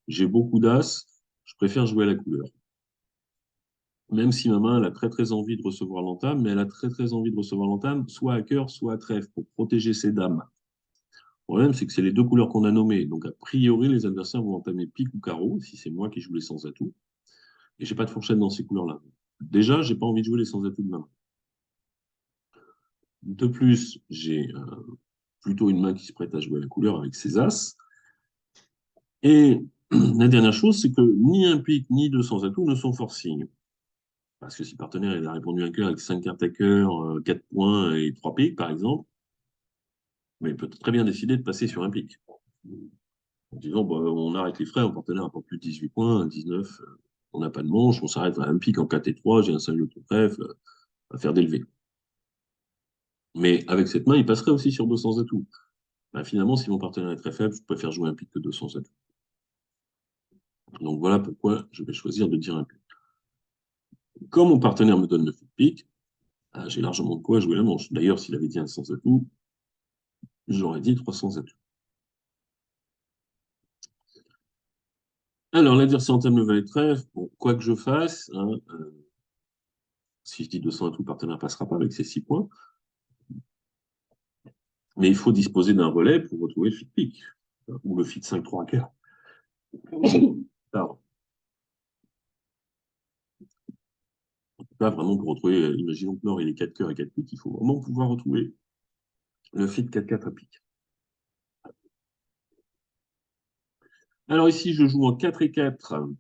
j'ai beaucoup d'as, je préfère jouer à la couleur. Même si ma main elle a très très envie de recevoir l'entame, mais elle a très très envie de recevoir l'entame, soit à cœur, soit à trèfle, pour protéger ses dames. Le problème, c'est que c'est les deux couleurs qu'on a nommées. Donc, a priori, les adversaires vont entamer pique ou carreau, si c'est moi qui joue les sans atouts. Et j'ai pas de fourchette dans ces couleurs-là. Déjà, j'ai pas envie de jouer les sans atouts de ma main. De plus, j'ai plutôt une main qui se prête à jouer la couleur avec ses as. Et la dernière chose, c'est que ni un pique ni deux sans atouts ne sont forcing. Parce que si le partenaire il a répondu un cœur avec 5 cartes à cœur, 4 points et 3 piques, par exemple, mais il peut très bien décider de passer sur un pic. En disant, bah, on arrête les frais, on partenaire n'a pas plus de 18 points, 19, on n'a pas de manche, on s'arrête à un pic en 4 et 3, j'ai un 5 de trèfle, à faire d'élever. Mais avec cette main, il passerait aussi sur 200 atouts. Bah, finalement, si mon partenaire est très faible, je préfère jouer un pic que 200 atouts. Donc voilà pourquoi je vais choisir de dire un pic. Quand mon partenaire me donne le pic, j'ai largement de quoi jouer la manche. D'ailleurs, s'il avait dit un 100 atouts, j'aurais dit 300 atouts. Alors, l'adversaire entame le valet de trèfle. Bon, quoi que je fasse, hein, si je dis 200 atouts, le partenaire ne passera pas avec ses 6 points. Mais il faut disposer d'un relais pour retrouver le fit pick, ou le fit 5-3 quart. Pardon. Là, vraiment, pour retrouver, imaginons que Nord il est 4 cœurs et 4 piques, il faut vraiment pouvoir retrouver le fit 4-4 à pique. Alors ici, je joue en 4 et 4.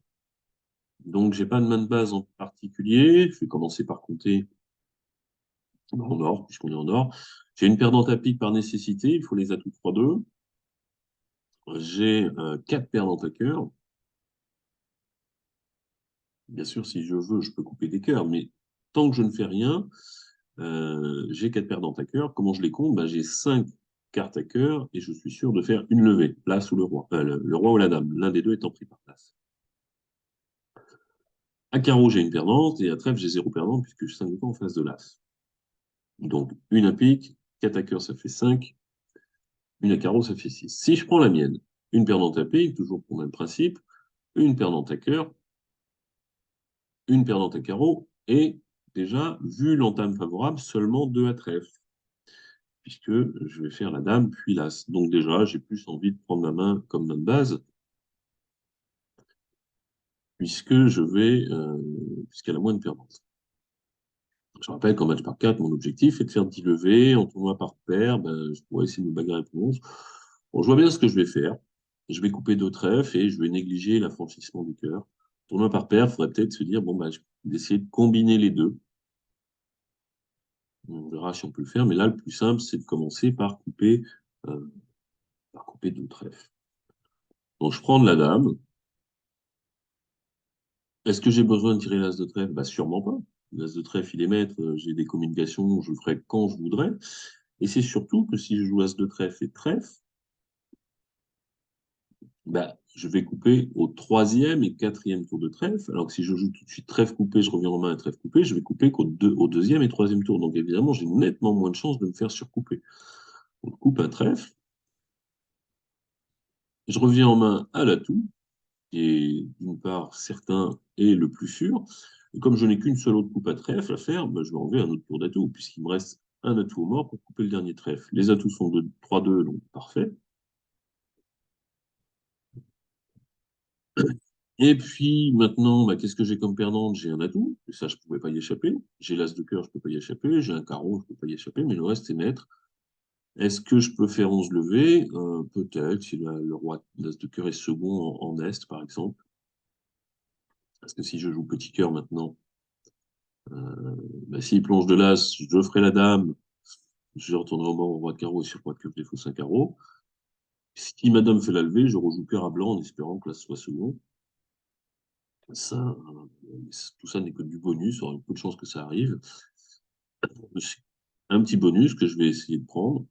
Donc, j'ai pas de main de base en particulier. Je vais commencer par compter en or, puisqu'on est en or. J'ai une perdante à pique par nécessité. Il faut les atouts 3-2. J'ai 4 perdantes à cœur. Bien sûr, si je veux, je peux couper des cœurs, mais tant que je ne fais rien, j'ai 4 perdantes à cœur. Comment je les compte? Bah, j'ai 5 cartes à cœur et je suis sûr de faire une levée, l'as ou le roi. Le roi ou la dame, l'un des deux étant pris par place. À carreau, j'ai une perdante et à trèfle, j'ai 0 perdante puisque je suis 5 en face de l'as. Donc, une à pique, 4 à cœur, ça fait 5. Une à carreau, ça fait 6. Si je prends la mienne, une perdante à pique, toujours pour le même principe, une perdante à cœur, une perdante à carreau et déjà, vu l'entame favorable, seulement 2 à trèfle, puisque je vais faire la dame puis l'as. Donc déjà, j'ai plus envie de prendre la main comme main de base, puisque je vais, puisqu'elle a moins de perdantes. Je rappelle qu'en match par 4, mon objectif est de faire 10 levées. En tournoi par paire, ben, je pourrais essayer de me bagarrer pour 11. Bon, je vois bien ce que je vais faire. Je vais couper deux trèfles et je vais négliger l'affranchissement du cœur. Tournoi par paire, il faudrait peut-être se dire, bon, ben, je vais essayer de combiner les deux. On verra si on peut le faire, mais là, le plus simple, c'est de commencer euh, par couper deux trèfles. Donc, je prends de la dame. Est-ce que j'ai besoin de tirer l'as de trèfle? Bah, sûrement pas. L'as de trèfle, il est maître. J'ai des communications, je le ferai quand je voudrais. Et c'est surtout que si je joue as de trèfle et trèfle, bah, je vais couper au troisième et quatrième tour de trèfle. Alors que si je joue tout de suite trèfle coupé, je reviens en main à trèfle coupé, je vais couper au deuxième et troisième tour. Donc évidemment, j'ai nettement moins de chances de me faire surcouper. On coupe un trèfle, je reviens en main à l'atout, qui est d'une part certain et le plus sûr. Et comme je n'ai qu'une seule autre coupe à trèfle à faire, bah, je vais enlever un autre tour d'atout, puisqu'il me reste un atout au mort pour couper le dernier trèfle. Les atouts sont de 3-2, donc parfait. Et puis maintenant, bah, qu'est-ce que j'ai comme perdante? J'ai un atout, et ça je ne pouvais pas y échapper. J'ai l'as de cœur, je ne peux pas y échapper. J'ai un carreau, je ne peux pas y échapper, mais le reste est maître. Est-ce que je peux faire 11 levées? Peut-être, si le roi l'as de cœur est second en Est, par exemple. Parce que si je joue petit cœur maintenant, bah, s'il plonge de l'as, je ferai la dame, je retournerai au bord au roi de carreau, et sur le roi de cœur, je défausse un carreau. Si madame fait la levée, je rejoue cœur à blanc en espérant que l'as soit second. Ça, tout ça n'est que du bonus, il y aura peu de chances que ça arrive. C'est un petit bonus que je vais essayer de prendre.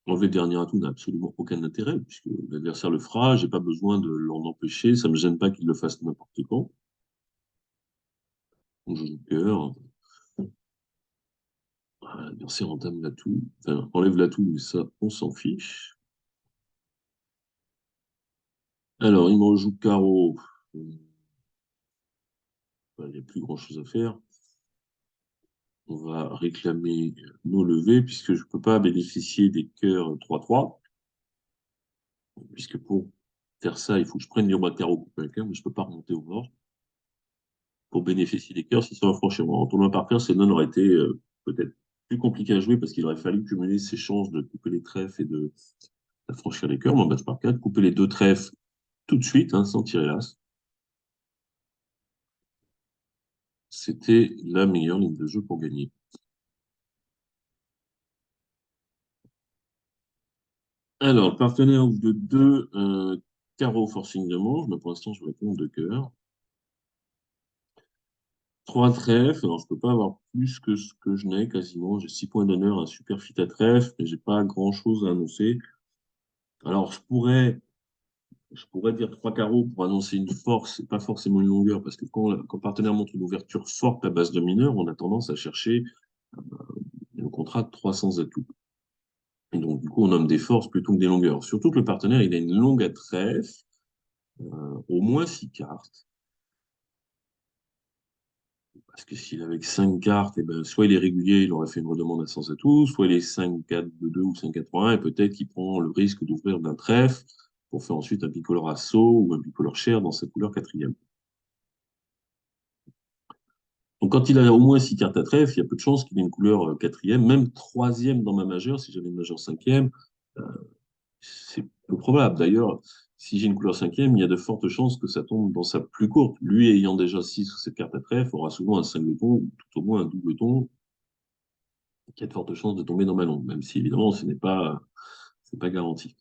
Enlever le dernier atout n'a absolument aucun intérêt, puisque l'adversaire le fera, j'ai pas besoin de l'en empêcher, ça me gêne pas qu'il le fasse n'importe quand. Donc je joue cœur. Voilà, l'adversaire entame l'atout. Enfin, enlève l'atout, mais ça, on s'en fiche. Alors, il me rejoue carreau. Il n'y a plus grand-chose à faire. On va réclamer nos levées, puisque je ne peux pas bénéficier des cœurs 3-3, puisque pour faire ça, il faut que je prenne les rois de carreau pour quelqu'un, mais je ne peux pas remonter au mort pour bénéficier des cœurs. Si ça va franchement en tournoi par cœur, ces none aurait été peut-être plus compliqué à jouer parce qu'il aurait fallu cumuler ses chances de couper les trèfles et de franchir les cœurs. Mais en match par 4, couper les deux trèfles tout de suite, hein, sans tirer l'as. C'était la meilleure ligne de jeu pour gagner. Alors, le partenaire ouvre de deux carreaux forcing de manche, mais pour l'instant, je réponds de cœur. Trois trèfles, alors je peux pas avoir plus que ce que je n'ai quasiment. J'ai 6 points d'honneur, un super fit à trèfle, mais j'ai pas grand-chose à annoncer. Alors, je pourrais dire trois carreaux pour annoncer une force et pas forcément une longueur, parce que quand le partenaire montre une ouverture forte à base de mineur, on a tendance à chercher le contrat de 300 atouts. Et donc, du coup, on nomme des forces plutôt que des longueurs. Surtout que le partenaire, il a une longue à trèfle, au moins 6 cartes. Parce que s'il avait que 5 cartes, eh ben, soit il est régulier, il aurait fait une redemande à 100 atouts, soit il est 5-4 de 2 ou 5-4-1, et peut-être qu'il prend le risque d'ouvrir d'un trèfle pour faire ensuite un bicolore assaut ou un bicolore chair dans sa couleur quatrième. Donc quand il a au moins 6 cartes à trèfle, il y a peu de chances qu'il ait une couleur quatrième, même troisième dans ma majeure, si j'avais une majeure cinquième, euh, c'est peu probable. D'ailleurs, si j'ai une couleur cinquième, il y a de fortes chances que ça tombe dans sa plus courte. Lui ayant déjà 6 ou 7 cartes à trèfle, aura souvent un singleton, ou tout au moins un doubleton, qui a de fortes chances de tomber dans ma longue, même si évidemment c'est pas garanti.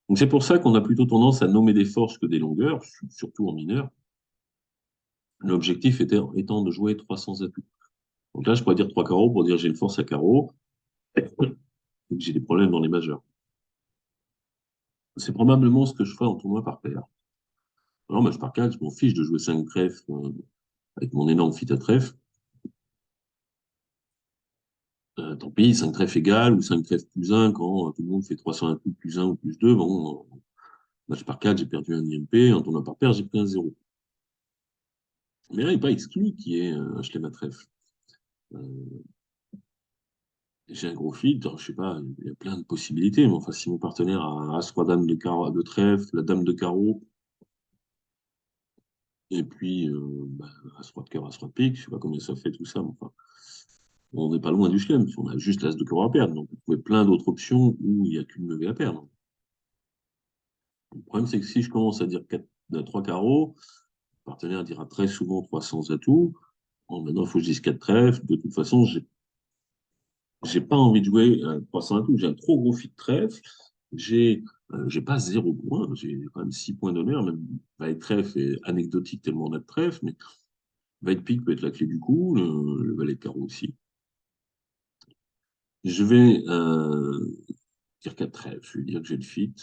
Donc c'est pour ça qu'on a plutôt tendance à nommer des forces que des longueurs, surtout en mineur. L'objectif étant de jouer 300 atouts. Donc là, je pourrais dire 3 carreaux pour dire j'ai une force à carreau et que j'ai des problèmes dans les majeurs. C'est probablement ce que je ferai en tournoi par paire. Alors, match par 4, je m'en fiche de jouer 5 trèfles avec mon énorme fit à trèfle. Tant pis, 5 trèfles égal ou 5 trèfles plus 1 quand tout le monde fait 300 atouts plus 1 ou plus 2. Bon, match par 4, j'ai perdu un IMP. En tournoi par paire, j'ai pris un 0. Mais là, il n'est pas exclu qu'il y ait un chelem à trèfle. Euh, j'ai un gros filtre, je sais pas, il y a plein de possibilités. Mais enfin, si mon partenaire a As-Roi Dame de trèfle, la Dame de carreau, Et puis, As-Roi de cœur, As-Roi de pique, je sais pas combien ça fait tout ça, mais enfin, on n'est pas loin du chelem, on a juste l'As de cœur à perdre. Donc, vous trouvez plein d'autres options où il n'y a qu'une levée à perdre. Le problème, c'est que si je commence à dire 3 carreaux, le partenaire dira très souvent 300 atouts. Bon, maintenant, il faut que je dise 4 trèfles. De toute façon, j'ai pas envie de jouer 300 atouts. J'ai un trop gros fit de trèfle. J'ai pas 0 point. J'ai quand même 6 points d'honneur. Même valet trèfle est anecdotique tellement on a de trèfle. Mais valet de pique peut être la clé du coup. Le valet de carreau aussi. Je vais dire 4 trèfles. Je vais dire que j'ai le fit.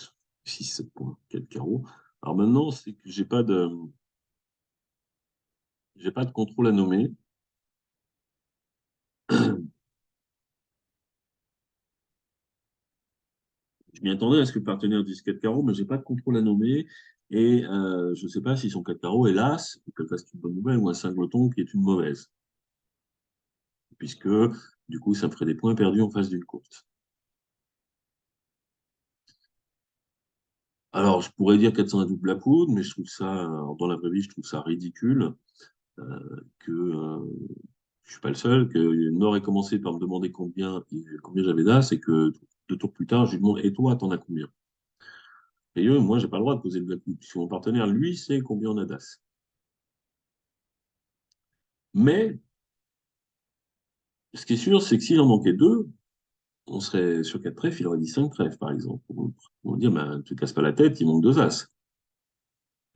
6, 7 points. 4 carreaux. Alors maintenant, c'est que j'ai pas de contrôle à nommer. Je m'y attendais à ce que le partenaire dise 4 carreaux, mais j'ai pas de contrôle à nommer. Et je ne sais pas si son 4 carreaux est l'as, ou qu'elle fasse une bonne nouvelle, ou un singleton qui est une mauvaise. Puisque, du coup, ça me ferait des points perdus en face d'une courte. Alors, je pourrais dire 400 à double la poudre, mais je trouve ça, dans la vraie vie, je trouve ça ridicule. Que je suis pas le seul, que Nord ait commencé par me demander combien j'avais d'as, et que 2 tours plus tard, je lui demande, et toi, t'en as combien? Et moi, j'ai pas le droit de poser le black puisque mon partenaire, lui, sait combien on a d'as. Mais ce qui est sûr, c'est que s'il en manquait 2, on serait sur 4 trèfles, il aurait dit 5 trèfles, par exemple. On va dire, ne te casse pas la tête, il manque 2 as.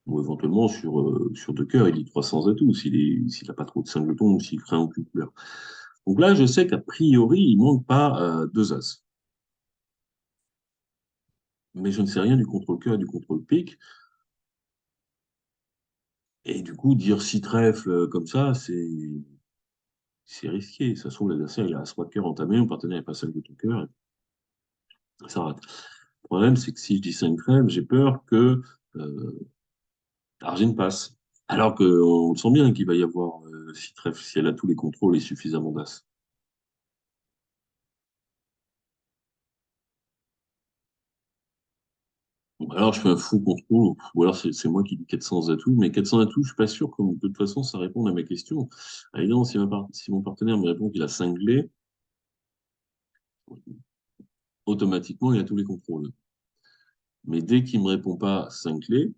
Ou éventuellement, sur 2 cœurs, il dit 300 atouts, s'il n'a pas trop de singletons ou s'il craint aucune couleur. Donc là, je sais qu'a priori, il ne manque pas 2 as. Mais je ne sais rien du contrôle cœur et du contrôle pique. Et du coup, dire 6 trèfles comme ça, c'est risqué. Ça se trouve, l'adversaire, il a As-Roi de cœur entamé, mon partenaire n'est pas 5 de ton cœur, et ça rate. Le problème, c'est que si je dis 5 trèfles, j'ai peur que Argine passe. Alors qu'on le sent bien qu'il va y avoir, si elle a tous les contrôles et suffisamment d'as. Bon, alors je fais un fou contrôle, ou alors c'est moi qui dis 400 atouts, mais 400 atouts, je suis pas sûr que de toute façon ça réponde à ma question. Évidemment, si mon partenaire me répond qu'il a cinglé, automatiquement il a tous les contrôles. Mais dès qu'il me répond pas cinglé,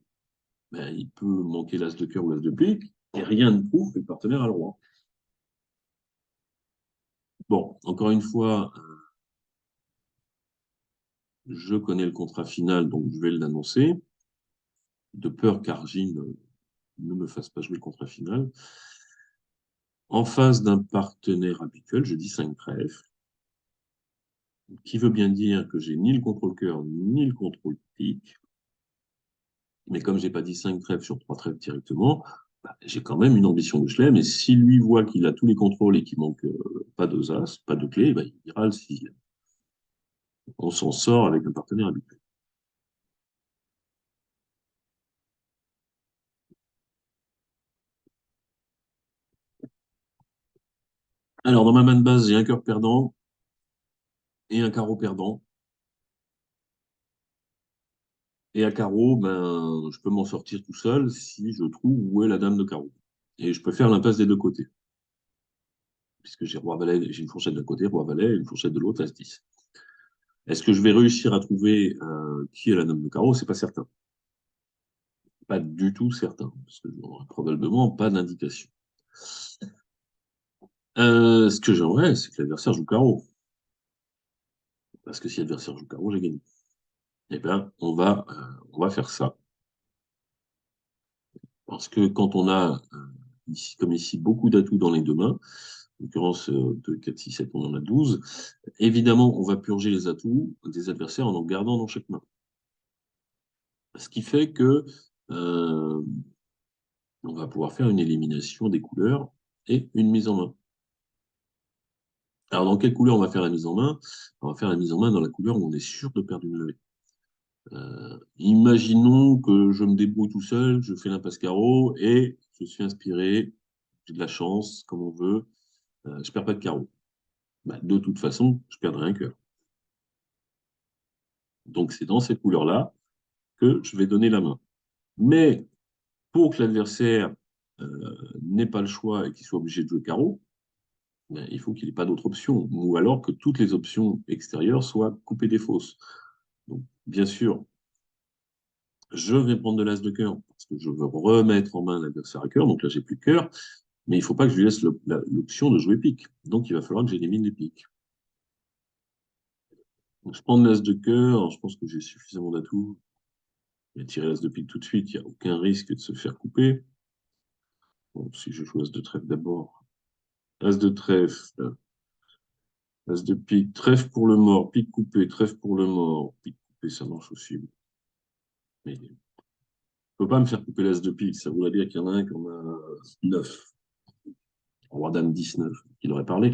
ben, il peut manquer l'as de cœur ou l'as de pique, et rien ne prouve que le partenaire a le roi. Bon, encore une fois, je connais le contrat final, donc je vais l'annoncer, de peur qu'Argine ne me fasse pas jouer le contrat final. En face d'un partenaire habituel, je dis 5 trèfles, qui veut bien dire que j'ai ni le contrôle cœur, ni le contrôle pique. Mais comme j'ai pas dit 5 trèfles sur 3 trèfles directement, j'ai quand même une ambition de chelem. Et si lui voit qu'il a tous les contrôles et qu'il manque pas de as, pas de clé, il dira le 6. On s'en sort avec un partenaire habituel. Alors, dans ma main de base, j'ai un cœur perdant et un carreau perdant. Et à carreau, je peux m'en sortir tout seul si je trouve où est la dame de carreau. Et je peux faire l'impasse des deux côtés, puisque j'ai roi valet, j'ai une fourchette d'un côté, roi valet, et une fourchette de l'autre, as 10. Est-ce que je vais réussir à trouver qui est la dame de carreau? C'est pas certain. Pas du tout certain, parce que j'aurai probablement pas d'indication. Ce que j'aimerais, c'est que l'adversaire joue carreau. Parce que si l'adversaire joue carreau, j'ai gagné. Eh bien, on va faire ça. Parce que quand on a, ici, comme ici, beaucoup d'atouts dans les deux mains, en l'occurrence, 2, 4, 6, 7, on en a 12, évidemment, on va purger les atouts des adversaires en gardant dans chaque main. Ce qui fait que on va pouvoir faire une élimination des couleurs et une mise en main. Alors, dans quelle couleur on va faire la mise en main? On va faire la mise en main dans la couleur où on est sûr de perdre une levée. Imaginons que je me débrouille tout seul, je fais l'impasse carreau et je suis inspiré, j'ai de la chance, comme on veut, je perds pas de carreau. De toute façon, je perdrai un cœur. Donc, c'est dans cette couleur-là que je vais donner la main. Mais pour que l'adversaire n'ait pas le choix et qu'il soit obligé de jouer carreau, ben, il faut qu'il n'ait pas d'autre option. Ou alors que toutes les options extérieures soient coupées des fausses. Donc, bien sûr, je vais prendre de l'as de cœur parce que je veux remettre en main l'adversaire à cœur. Donc là, j'ai plus de cœur. Mais il ne faut pas que je lui laisse l'option de jouer pique. Donc, il va falloir que j'élimine les piques. Donc, je prends de l'as de cœur. Alors, je pense que j'ai suffisamment d'atouts. Je vais tirer l'as de pique tout de suite. Il n'y a aucun risque de se faire couper. Bon, si je joue as de trèfle d'abord. As de trèfle. As de pique. Trèfle pour le mort. Pique coupé. Trèfle pour le mort. Pique coupé, ça marche aussi. Mais il ne peut pas me faire couper l'as de pique. Ça voudrait dire qu'il y en a un qui en a 9. Roi dame 19, il aurait parlé.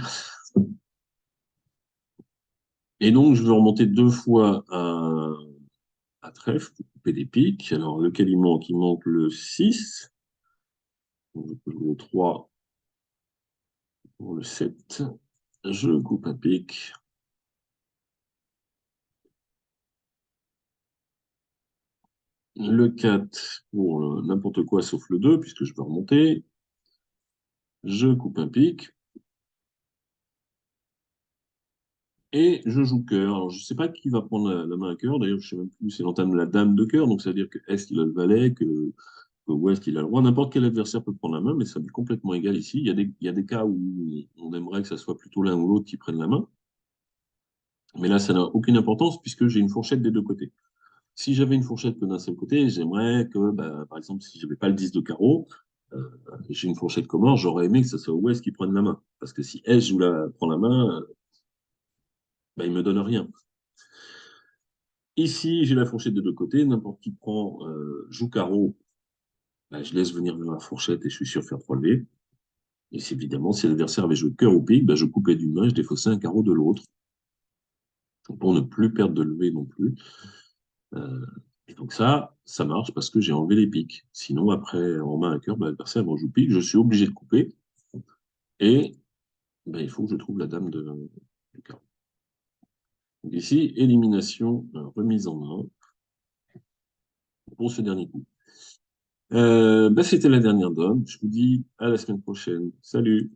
Et donc, je veux remonter deux fois à trèfle pour couper des piques. Alors, lequel il manque? Il manque le 6. Donc, je peux jouer le 3 pour le 7. Je coupe un pic. Le 4 pour n'importe quoi sauf le 2, puisque je peux remonter. Je coupe un pic. Et je joue cœur. Alors, je ne sais pas qui va prendre la main à cœur. D'ailleurs, je ne sais même plus si c'est l'entame de la dame de cœur. Donc, ça veut dire que est-ce qu'il a le valet, que West, il a le droit. N'importe quel adversaire peut prendre la main, mais ça m'est complètement égal ici. Il y a des cas où on aimerait que ça soit plutôt l'un ou l'autre qui prenne la main. Mais là, ça n'a aucune importance puisque j'ai une fourchette des deux côtés. Si j'avais une fourchette que d'un seul côté, j'aimerais que, bah, par exemple, si je n'avais pas le 10 de carreau, euh, j'ai une fourchette commun, j'aurais aimé que ce soit West qui prenne la main. Parce que si S prend la main, bah, il ne me donne rien. Ici, j'ai la fourchette des deux côtés. N'importe qui prend, joue carreau, bah, je laisse venir vers la fourchette et je suis sûr de faire 3 levées. Et c'est évidemment, si l'adversaire avait joué cœur ou pique, bah, je coupais d'une main, je défaussais un carreau de l'autre, pour ne plus perdre de levée non plus. Euh, et donc ça marche parce que j'ai enlevé les piques. Sinon, après, en main à cœur, bah, l'adversaire joue pique, je suis obligé de couper. Et bah, il faut que je trouve la dame du carreau. Donc ici, élimination, remise en main pour ce dernier coup. Bah, c'était la dernière donne. Je vous dis à la semaine prochaine. Salut!